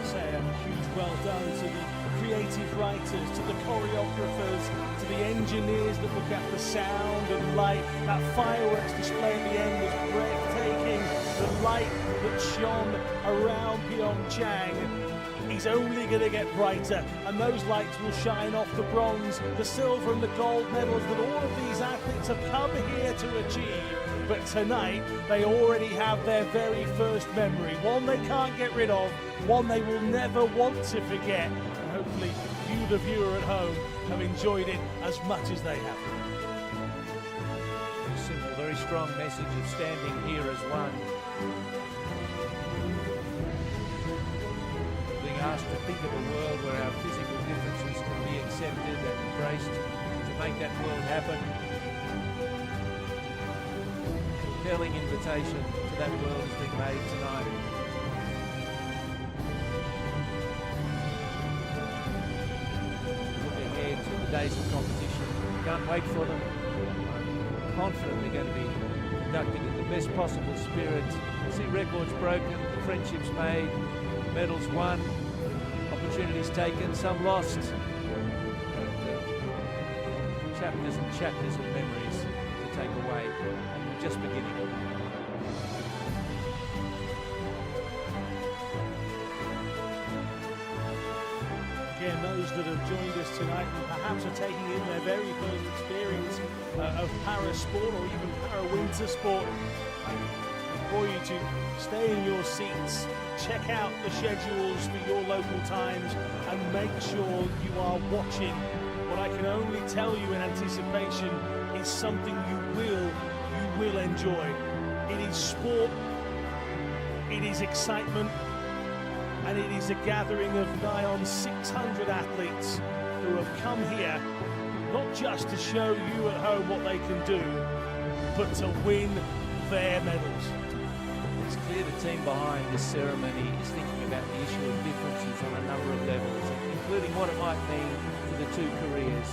Say a huge well done to the creative writers, to the choreographers, to the engineers that look at the sound and light. That fireworks display at the end was breathtaking. The light that shone around Pyeongchang is only going to get brighter, and those lights will shine off the bronze, the silver and the gold medals that all of these athletes have come here to achieve. But tonight, they already have their very first memory, one they can't get rid of, one they will never want to forget. And hopefully you, the viewer at home, have enjoyed it as much as they have. Very simple, very strong message of standing here as one. Being asked to think of a world where our physical differences can be accepted and embraced to make that world happen. Compelling invitation to that world has been made tonight. Look ahead to the days of competition. Can't wait for them. I'm confident they're going to be conducted in the best possible spirit. See records broken, friendships made, medals won, opportunities taken, some lost. But, chapters and chapters of memories to take away. And we're just beginning. Again, those that have joined us tonight and perhaps are taking in their very first experience of para sport or even para winter sport, for you to stay in your seats, check out the schedules for your local times, and make sure you are watching what I can only tell you in anticipation is something you will enjoy. It is sport, it is excitement, and it is a gathering of nigh on 600 athletes who have come here not just to show you at home what they can do, but to win their medals. It's clear the team behind this ceremony is thinking about the issue of differences on a number of levels, including what it might mean for the two careers.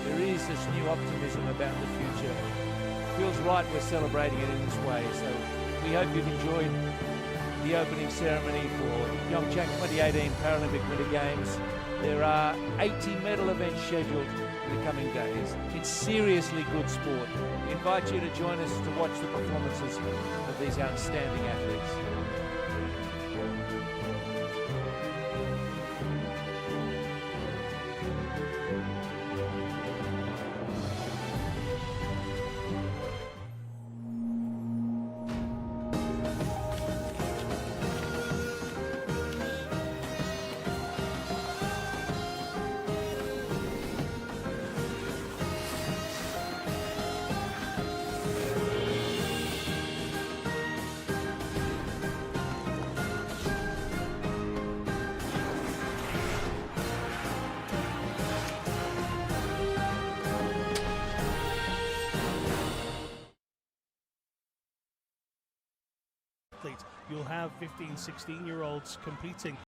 There is this new optimism about the future. It feels right we're celebrating it in this way, so we hope you've enjoyed the opening ceremony for Pyeongchang 2018 Paralympic Winter Games. There are 80 medal events scheduled in the coming days. It's seriously good sport. We invite you to join us to watch the performances of these outstanding athletes. You'll have 15, 16-year-olds competing